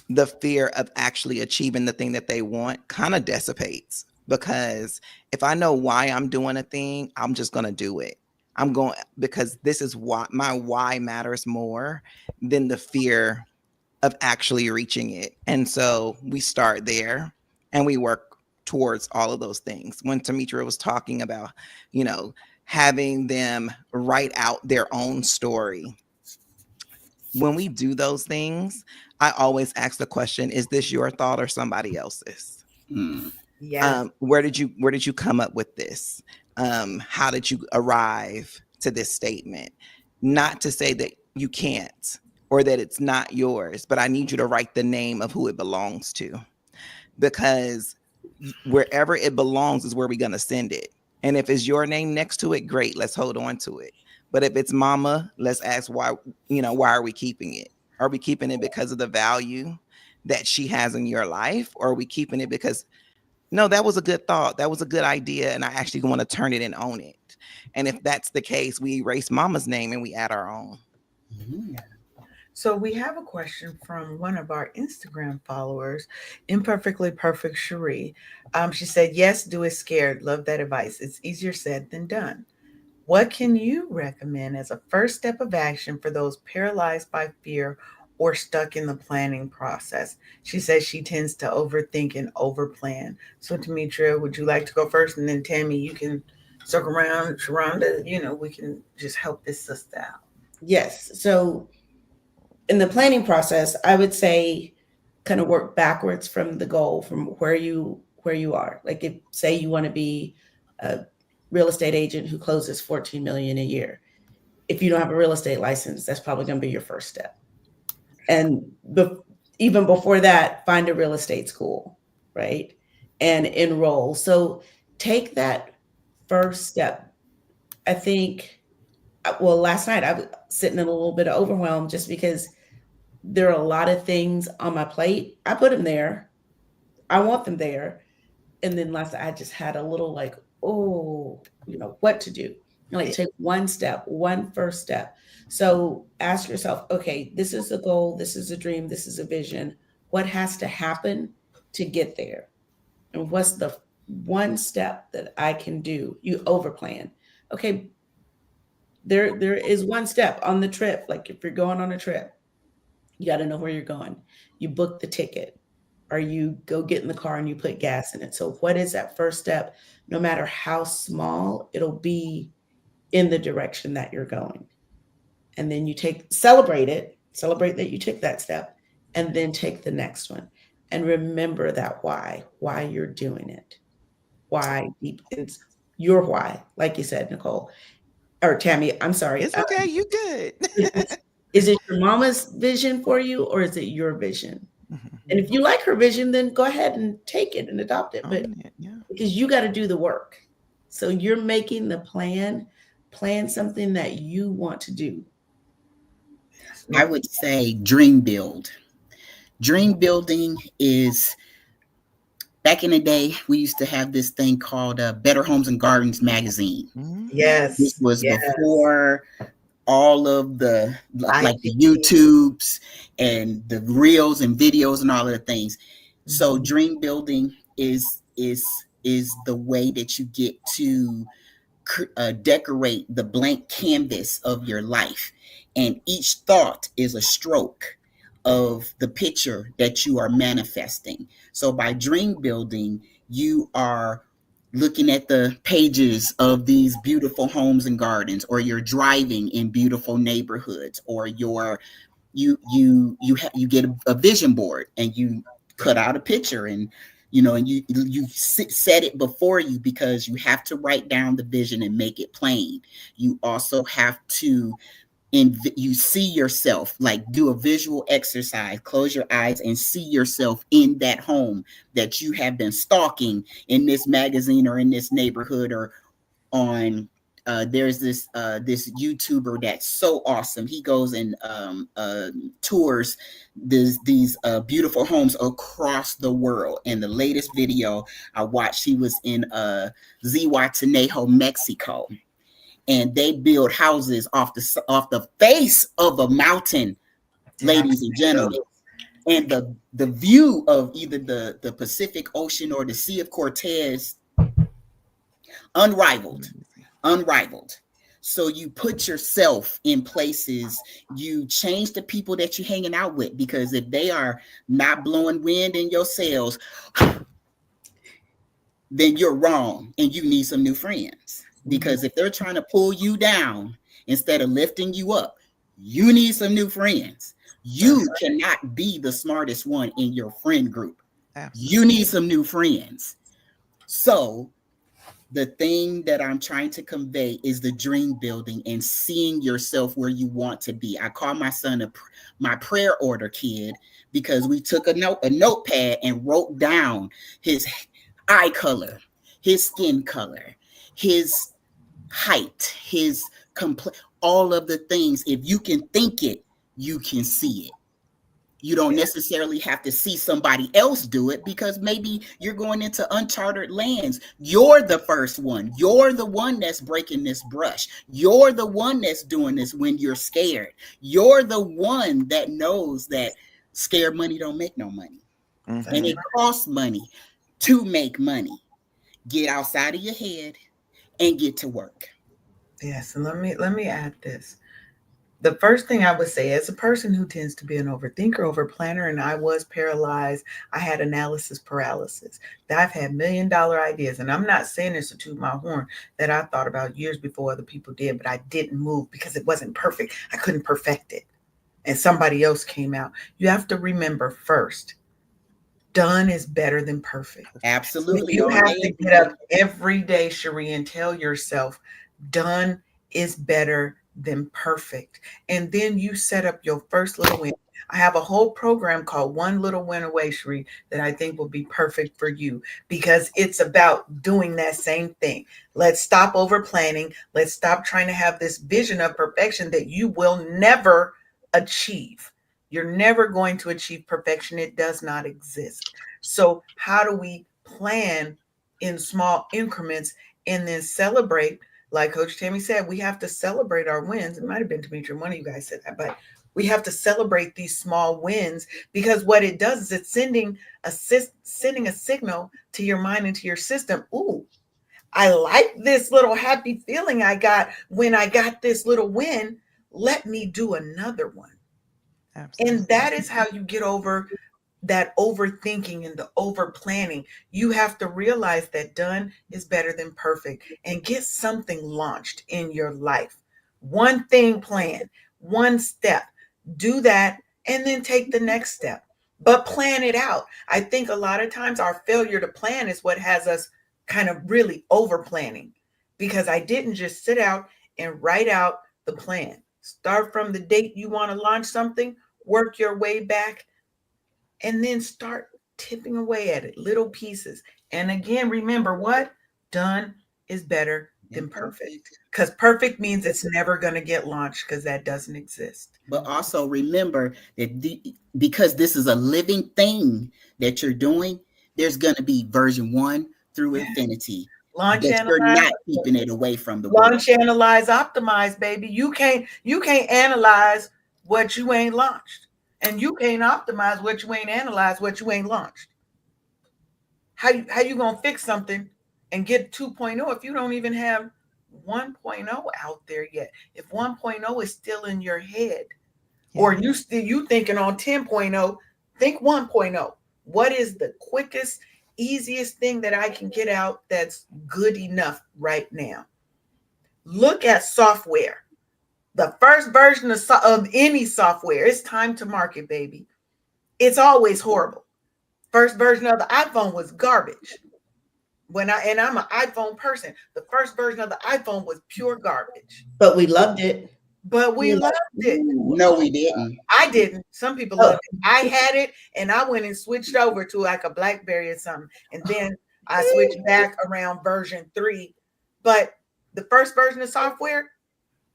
the fear of actually achieving the thing that they want kind of dissipates, because if I know why I'm doing a thing, I'm just going to do it. I'm going because this is why my why matters more than the fear of actually reaching it. And so we start there and we work towards all of those things. When Temetria was talking about, you know, having them write out their own story, when we do those things, I always ask the question, is this your thought or somebody else's? Mm. Yes. Where did you come up with this? How did you arrive to this statement? Not to say that you can't or that it's not yours, but I need you to write the name of who it belongs to, because wherever it belongs is where we're going to send it. And if it's your name next to it, great, let's hold on to it. But if it's mama, let's ask why, why are we keeping it? Are we keeping it because of the value that she has in your life? Or are we keeping it because, no, that was a good thought, that was a good idea, and I actually want to turn it and own it? And if that's the case, we erase mama's name and we add our own. Mm. So we have a question from one of our Instagram followers, Imperfectly Perfect Cherie. She said, yes, do it scared. Love that advice. It's easier said than done. What can you recommend as a first step of action for those paralyzed by fear or stuck in the planning process? She says she tends to overthink and overplan. So, Demetria, would you like to go first? And then, Tammy, you can circle around. Sharonda, we can just help this sister out. Yes. So in the planning process, I would say kind of work backwards from the goal, from where you are. Like, if say you want to be a real estate agent who closes 14 million a year. If you don't have a real estate license, that's probably going to be your first step. And even before that, find a real estate school, right? And enroll. So take that first step. I think, well, last night I was sitting in a little bit of overwhelm just because there are a lot of things on my plate. I put them there. I want them there. And then last night I just had a little like, oh, what to do. Like, take one step, one first step. So ask yourself, okay, this is a goal, this is a dream, this is a vision. What has to happen to get there? And what's the one step that I can do? You overplan. Okay, there is one step on the trip. Like, if you're going on a trip, you got to know where you're going. You book the ticket, or you go get in the car and you put gas in it. So what is that first step? No matter how small, it'll be in the direction that you're going. And then you celebrate that you took that step, and then take the next one. And remember that why you're doing it. Why deep, it's your why, like you said, Nicole or Tammy. I'm sorry. It's okay, you good. Is is it your mama's vision for you, or is it your vision? And if you like her vision, then go ahead and take it and adopt it. But Yeah. because you got to do the work. So you're making the plan something that you want to do. I would say dream build. Dream building is, back in the day, we used to have this thing called Better Homes and Gardens magazine. Yes. This was before all of the like the IT. YouTubes and the reels and videos and all of the things. So dream building is the way that you get to decorate the blank canvas of your life, and each thought is a stroke of the picture that you are manifesting. So by dream building, you are looking at the pages of these beautiful homes and gardens, or you're driving in beautiful neighborhoods, or you get a vision board and you cut out a picture, and you set it before you, because you have to write down the vision and make it plain. You also have to, you see yourself, like, do a visual exercise, close your eyes and see yourself in that home that you have been stalking in this magazine or in this neighborhood, or on there's this YouTuber that's so awesome. He goes and tours these beautiful homes across the world. And the latest video I watched, he was in Zihuatanejo, Mexico, and they build houses off the face of a mountain, ladies and gentlemen. And the view of either the Pacific Ocean or the Sea of Cortez, unrivaled. So you put yourself in places, you change the people that you're hanging out with, because if they are not blowing wind in your sails, then you're wrong and you need some new friends. Because if they're trying to pull you down instead of lifting you up, you need some new friends. You cannot be the smartest one in your friend group. Absolutely. You need some new friends. So the thing that I'm trying to convey is the dream building and seeing yourself where you want to be. I call my son my prayer order kid, because we took a notepad and wrote down his eye color, his skin color, his height, his all of the things. If you can think it, you can see it. You don't necessarily have to see somebody else do it, because maybe you're going into uncharted lands. You're the first one. You're the one that's breaking this brush. You're the one that's doing this when you're scared. You're the one that knows that scared money don't make no money. Mm-hmm. And it costs money to make money. Get outside of your head and get to work. Yes, and let me add this. The first thing I would say, as a person who tends to be an overthinker, overplanner, and I was paralyzed, I had analysis paralysis. I've had $1 million ideas, and I'm not saying this to toot my horn, that I thought about years before other people did, but I didn't move because it wasn't perfect. I couldn't perfect it, and somebody else came out. You have to remember first, done is better than perfect. Absolutely. You have to get up every day, Cherie, and tell yourself, done is better than perfect. And then you set up your first little win. I have a whole program called One Little Win Away, Cherie, that I think will be perfect for you, because it's about doing that same thing. Let's stop over planning. Let's stop trying to have this vision of perfection that you will never achieve. You're never going to achieve perfection. It does not exist. So how do we plan in small increments and then celebrate? Like Coach Tammy said, we have to celebrate our wins. It might have been Temetria, one of you guys said that, but we have to celebrate these small wins, because what it does is it's sending a signal to your mind and to your system. Ooh, I like this little happy feeling I got when I got this little win. Let me do another one. Absolutely. And that is how you get over that overthinking and the over planning. You have to realize that done is better than perfect, and get something launched in your life. One thing planned, one step. Do that and then take the next step. But plan it out. I think a lot of times our failure to plan is what has us kind of really over planning, because I didn't just sit out and write out the plan. Start from the date you want to launch something, work your way back, and then start tipping away at it, little pieces. And again, remember what? Done is better than perfect. Because perfect means it's never going to get launched, because that doesn't exist. But also remember that because this is a living thing that you're doing, there's going to be version 1 through infinity. Launch, but analyze, you're not keeping it away from the launch, world. analyze, optimize, baby. You can't analyze what you ain't launched. And you can't optimize what you ain't analyzed, what you ain't launched. How you gonna fix something and get 2.0 if you don't even have 1.0 out there yet? If 1.0 is still in your head, or you thinking on 10.0, think 1.0. What is the quickest, easiest thing that I can get out that's good enough right now? Look at software. The first version of any software, it's time to market, baby. It's always horrible. First version of the iPhone was garbage. I'm an iPhone person. The first version of the iPhone was pure garbage. But we loved it. But we loved it. No, we didn't. I didn't. Some people loved it. I had it, and I went and switched over to like a BlackBerry or something. And then I switched back around version 3. But the first version of software,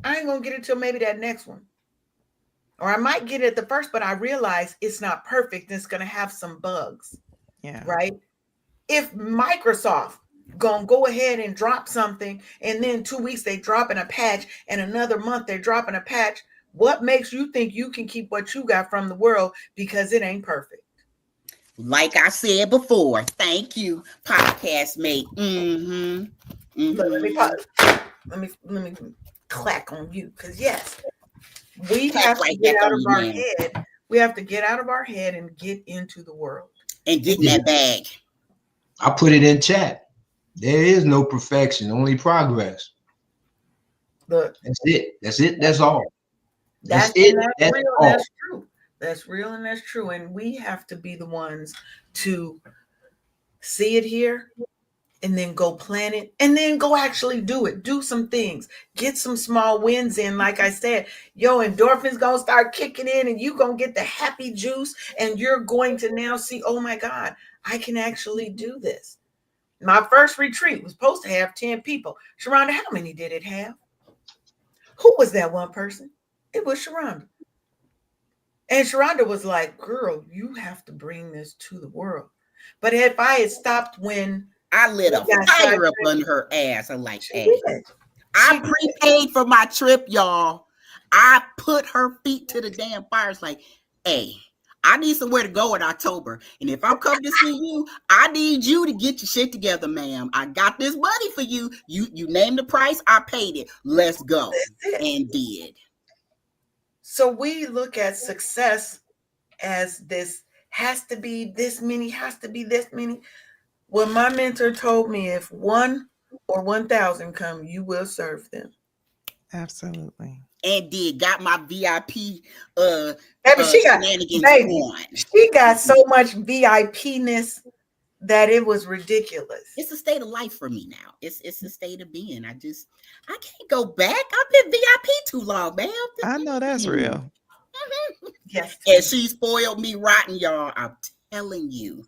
I ain't going to get it till maybe that next one. Or I might get it at the first, but I realize it's not perfect and it's going to have some bugs. Yeah. Right? If Microsoft gonna go ahead and drop something, and then 2 weeks they dropping a patch, and another month they're dropping a patch, what makes you think you can keep what you got from the world, because it ain't perfect? Like I said before, thank you, podcast mate. Look, let me clack on you. Because yes, we Clack have to like get heck out on of you our now. head. We have to get out of our head and get into the world. And get in Yeah. that bag. I put it in chat. There is no perfection, only progress. Look, That's it. That's it. That's all. That's that's it. and that's That's real and all. that's true. That's real and that's true. And we have to be the ones to see it here and then go plan it and then go actually do it. Do some things. Get some small wins in. Like I said, yo, endorphins gonna start kicking in and you gonna get the happy juice and you're going to now see, oh my God, I can actually do this. My first retreat was supposed to have 10 people. Sharonda, how many did it have? Who was that one person? It was Sharonda. And Sharonda was like, girl, you have to bring this to the world. But if I had stopped when I lit we a got fire up sidetracked, under her ass. I'm like, she hey, did. I She did. prepaid for my trip, y'all. I put her feet to the damn fire. It's like, hey, I need somewhere to go in October. And if I'm coming to see you, I need you to get your shit together, ma'am. I got this money for you. You named the price, I paid it. Let's go. That's it. And did. So we look at success as this has to be this many, has to be this many. Well, my mentor told me if 1 or 1,000 come, you will serve them. Absolutely. And did. Got my VIP Baby, shenanigans on. she got so much VIPness that it was ridiculous. It's a state of life for me now. It's a state of being. I can't go back. I've been VIP too long, man. I know that's real. Yes. And she spoiled me rotten, y'all. I'm telling you.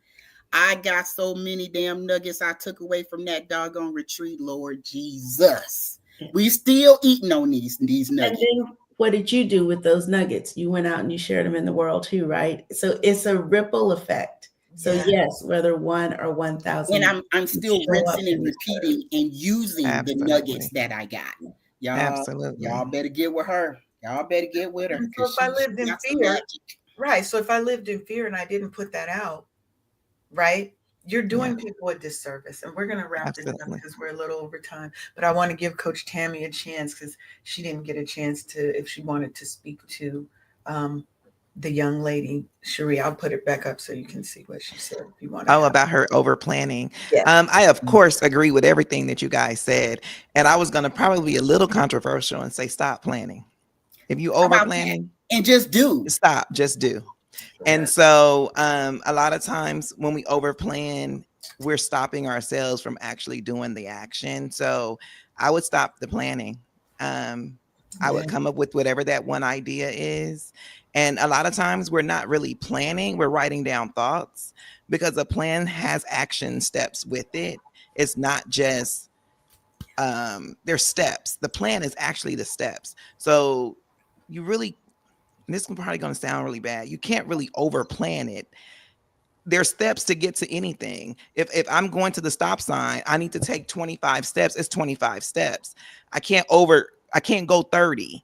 I got so many damn nuggets I took away from that doggone retreat, Lord Jesus. We still eating on these nuggets. And then what did you do with those nuggets? You went out and you shared them in the world too, right? So it's a ripple effect. So yes, whether 1 or 1,000. And I'm still rinsing and repeating and using the nuggets that I got. Y'all better get with her. Y'all better get with her. So if I lived in fear, right? So if I lived in fear and I didn't put that out, right? You're doing people a disservice. And we're going to wrap this up because we're a little over time. But I want to give Coach Tammy a chance because she didn't get a chance to, if she wanted to speak to the young lady. Cherie, I'll put it back up so you can see what she said if you want to. Oh, about her over planning. Yes. I, of course, agree with everything that you guys said. And I was going to probably be a little controversial and say, stop planning. If you over planning. And just do. Stop, just do. And so a lot of times when we over plan, we're stopping ourselves from actually doing the action. So I would stop the planning. I would come up with whatever that one idea is. And a lot of times we're not really planning, we're writing down thoughts because a plan has action steps with it. It's not just, there's steps. The plan is actually the steps. So you really, this is probably going to sound really bad. You can't really over plan it. There's steps to get to anything. If I'm going to the stop sign, I need to take 25 steps. It's 25 steps. I can't go 30.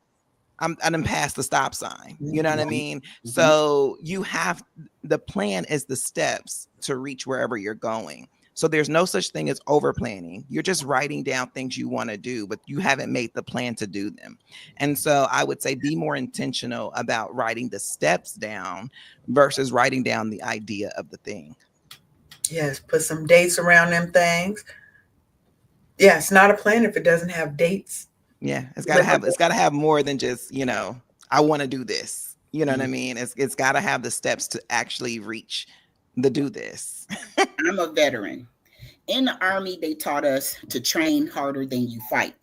I done passed the stop sign. You know what I mean? So the plan is the steps to reach wherever you're going. So there's no such thing as over planning. You're just writing down things you want to do, but you haven't made the plan to do them. And so I would say be more intentional about writing the steps down versus writing down the idea of the thing. Yes, put some dates around them things. Yeah, it's not a plan if it doesn't have dates. Yeah, it's gotta have more than just, I want to do this. You know what I mean? It's gotta have the steps to actually reach the do this. I'm a veteran. In the Army, they taught us to train harder than you fight.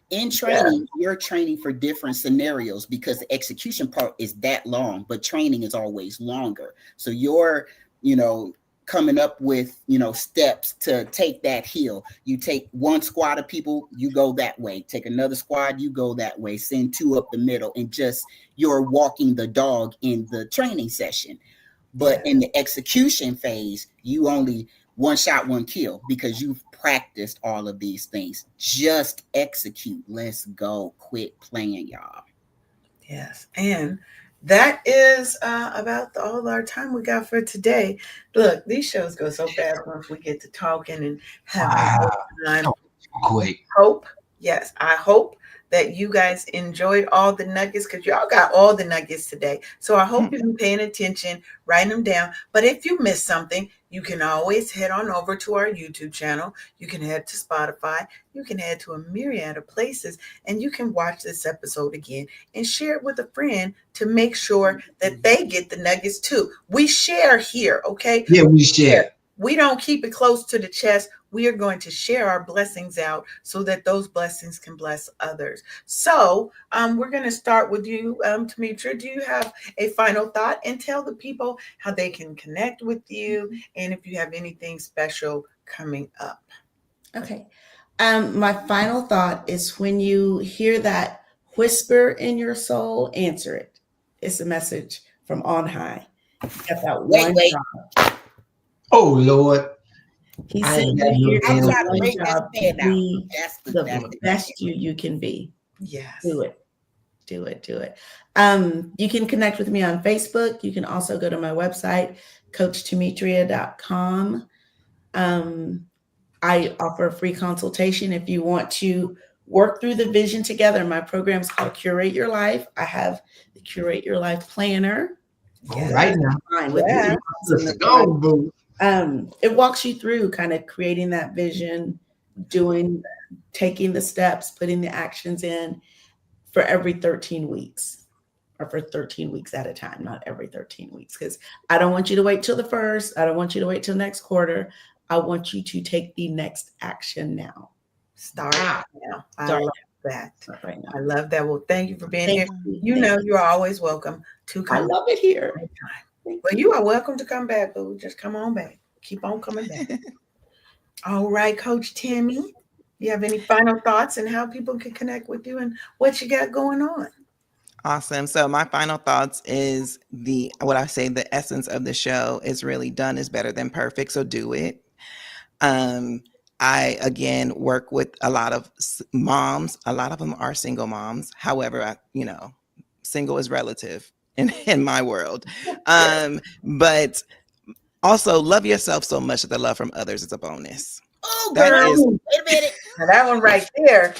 In training, you're training for different scenarios because the execution part is that long, but training is always longer. So you're, coming up with, steps to take that hill. You take one squad of people, you go that way. Take another squad, you go that way. Send 2 up the middle, and just you're walking the dog in the training session. But in the execution phase, you only one shot, one kill because you've practiced all of these things. Just execute. Let's go. Quit playing, y'all. Yes. And that is about all our time we got for today. Look, these shows go so fast once we get to talking and having a good time. Quick. I hope that you guys enjoyed all the nuggets, because y'all got all the nuggets today. So I hope you've been paying attention, writing them down. But if you missed something, you can always head on over to our YouTube channel. You can head to Spotify. You can head to a myriad of places, and you can watch this episode again and share it with a friend to make sure that they get the nuggets too. We share here, okay? Yeah, we share. We don't keep it close to the chest. We are going to share our blessings out so that those blessings can bless others. So we're going to start with you, Temetria. Do you have a final thought, and tell the people how they can connect with you, and if you have anything special coming up? Okay. My final thought is, when you hear that whisper in your soul, answer it. It's a message from on high. You got that one Wait. job. Oh Lord. He I said ain't you're got no here I'm to damn do trying to one break this job, to pen out. be That's the the best you can be. Yes. Do it. Do it. Do it. You can connect with me on Facebook. You can also go to my website, coachtemetria.com. I offer a free consultation if you want to work through the vision together. My program is called Curate Your Life. I have the Curate Your Life Planner. All right now. Fine with Yeah. Go, it walks you through kind of creating that vision, taking the steps, putting the actions in for every 13 weeks, or for 13 weeks at a time, not every 13 weeks. Because I don't want you to wait till the first. I don't want you to wait till next quarter. I want you to take the next action now. Start now. I love that. Right now. I love that. Well, thank you for being here. You. You know, you're always welcome to come. I love it here. Well, you are welcome to come back, boo. Just come on back. Keep on coming back. All right, Coach Tammy. You have any final thoughts and how people can connect with you and what you got going on? Awesome. So my final thoughts is what I say, the essence of the show is really done is better than perfect. So do it. I, again, work with a lot of moms. A lot of them are single moms. However, single is relative in my world. But also love yourself so much that the love from others is a bonus. Oh, That girl. is- Wait a minute. Now that one right there.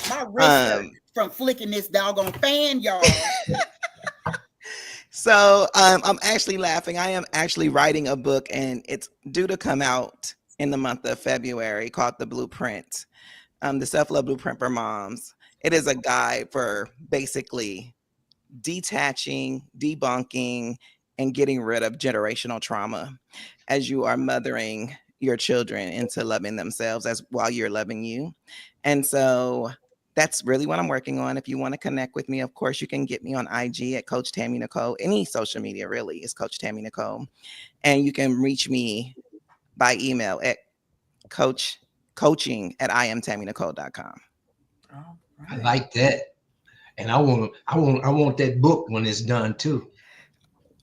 My wrist from flicking this doggone fan, y'all. So I'm actually laughing. I am actually writing a book, and it's due to come out in the month of February, called The Blueprint, the Self-Love Blueprint for Moms. It is a guide for basically detaching, debunking, and getting rid of generational trauma as you are mothering your children into loving themselves while you're loving you. And so that's really what I'm working on. If you want to connect with me, of course, you can get me on IG at Coach Tammy Nicole. Any social media really is Coach Tammy Nicole. And you can reach me by email at coaching@IamTammyNicole.com. Oh, I like that. And I want that book when it's done too.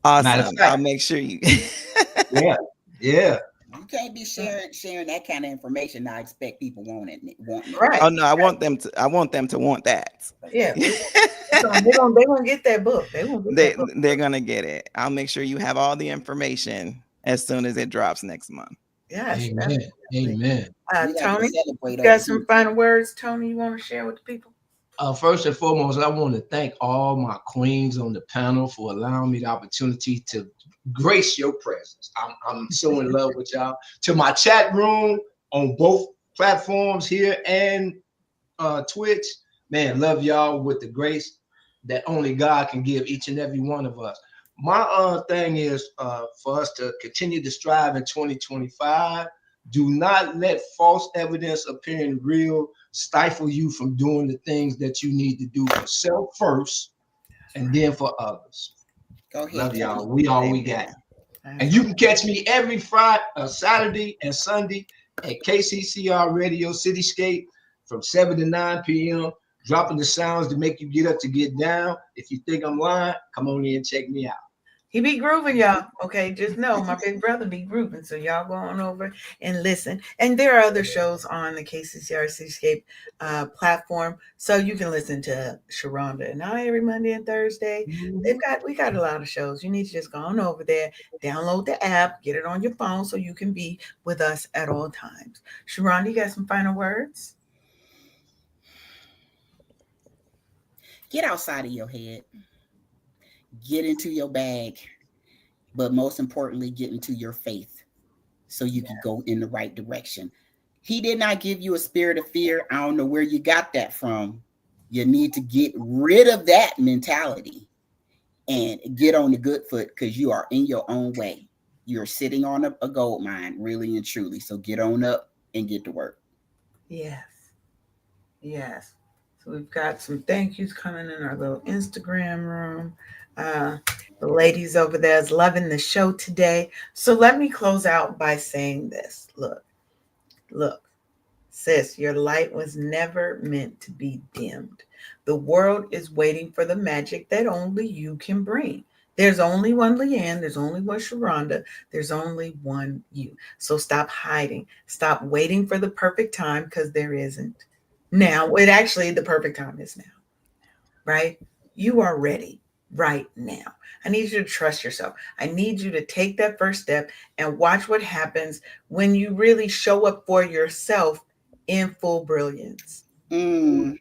Awesome. I'll make sure you. Yeah. You can't be sharing that kind of information. I expect people want it. Right. Oh no, I want them to want that. Yeah. They're gonna get that book. They're gonna get it. I'll make sure you have all the information as soon as it drops next month. Yes. Amen. Tony, you got some final words, Tony, you want to share with the people? First and foremost, I want to thank all my queens on the panel for allowing me the opportunity to grace your presence. I'm so in love with y'all. To my chat room on both platforms here and Twitch, man, love y'all with the grace that only God can give each and every one of us. My thing is for us to continue to strive in 2025. Do not let false evidence appearing real stifle you from doing the things that you need to do for self first and then for others. Go ahead. Love y'all. We all we got. And you can catch me every Saturday and Sunday at KCCR Radio Cityscape from 7 to 9 p.m. dropping the sounds to make you get up to get down. If you think I'm lying, come on in and check me out. He be grooving, y'all. Okay, just know my big brother be grooving. So y'all go on over and listen. And there are other shows on the KCCR Cityscape platform, so you can listen to Sharonda and I every Monday and Thursday. We got a lot of shows. You need to just go on over there, download the app, get it on your phone, so you can be with us at all times. Sharonda, you got some final words? Get outside of your head, get into your bag, but most importantly, get into your faith so you can go in the right direction. He did not give you a spirit of fear. I don't know where you got that from. You need to get rid of that mentality and get on the good foot because you are in your own way. You're sitting on a gold mine, really and truly. So get on up and get to work. Yes. Yes. So we've got some thank yous coming in our little Instagram room. Uh, the ladies over there is loving the show today. So let me close out by saying this. Look, sis, your light was never meant to be dimmed. The world is waiting for the magic that only you can bring. There's only one Leanne, there's only one Sharonda, there's only one you. So stop hiding. Stop waiting for the perfect time because there isn't. Now, the perfect time is now, right? You are ready right now. I need you to trust yourself. I need you to take that first step and watch what happens when you really show up for yourself in full brilliance. Mm.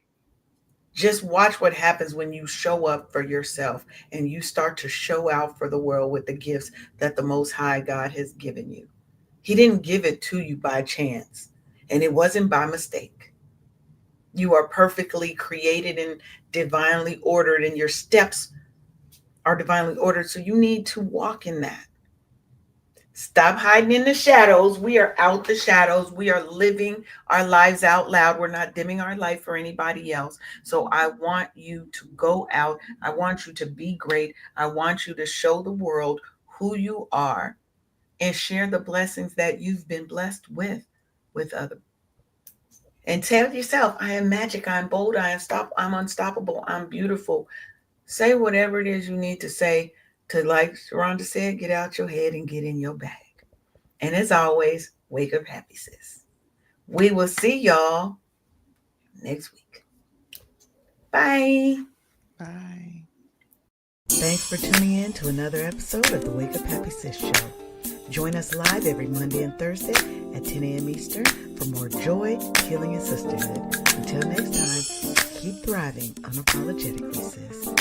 Just watch what happens when you show up for yourself and you start to show out for the world with the gifts that the Most High God has given you. He didn't give it to you by chance, and it wasn't by mistake. You are perfectly created and divinely ordered, and your steps are divinely ordered. So you need to walk in that. Stop hiding in the shadows. We are out the shadows. We are living our lives out loud. We're not dimming our light for anybody else. So I want you to go out. I want you to be great. I want you to show the world who you are and share the blessings that you've been blessed with others. And tell yourself, I am magic, I'm bold, I'm unstoppable, I'm beautiful. Say whatever it is you need to say to, like Rhonda said, get out your head and get in your bag. And as always, wake up happy, sis. We will see y'all next week. Bye. Bye. Thanks for tuning in to another episode of the Wake Up Happy Sis Show. Join us live every Monday and Thursday at 10 a.m. Eastern for more joy, healing, and sisterhood. Until next time, keep thriving unapologetically, sis.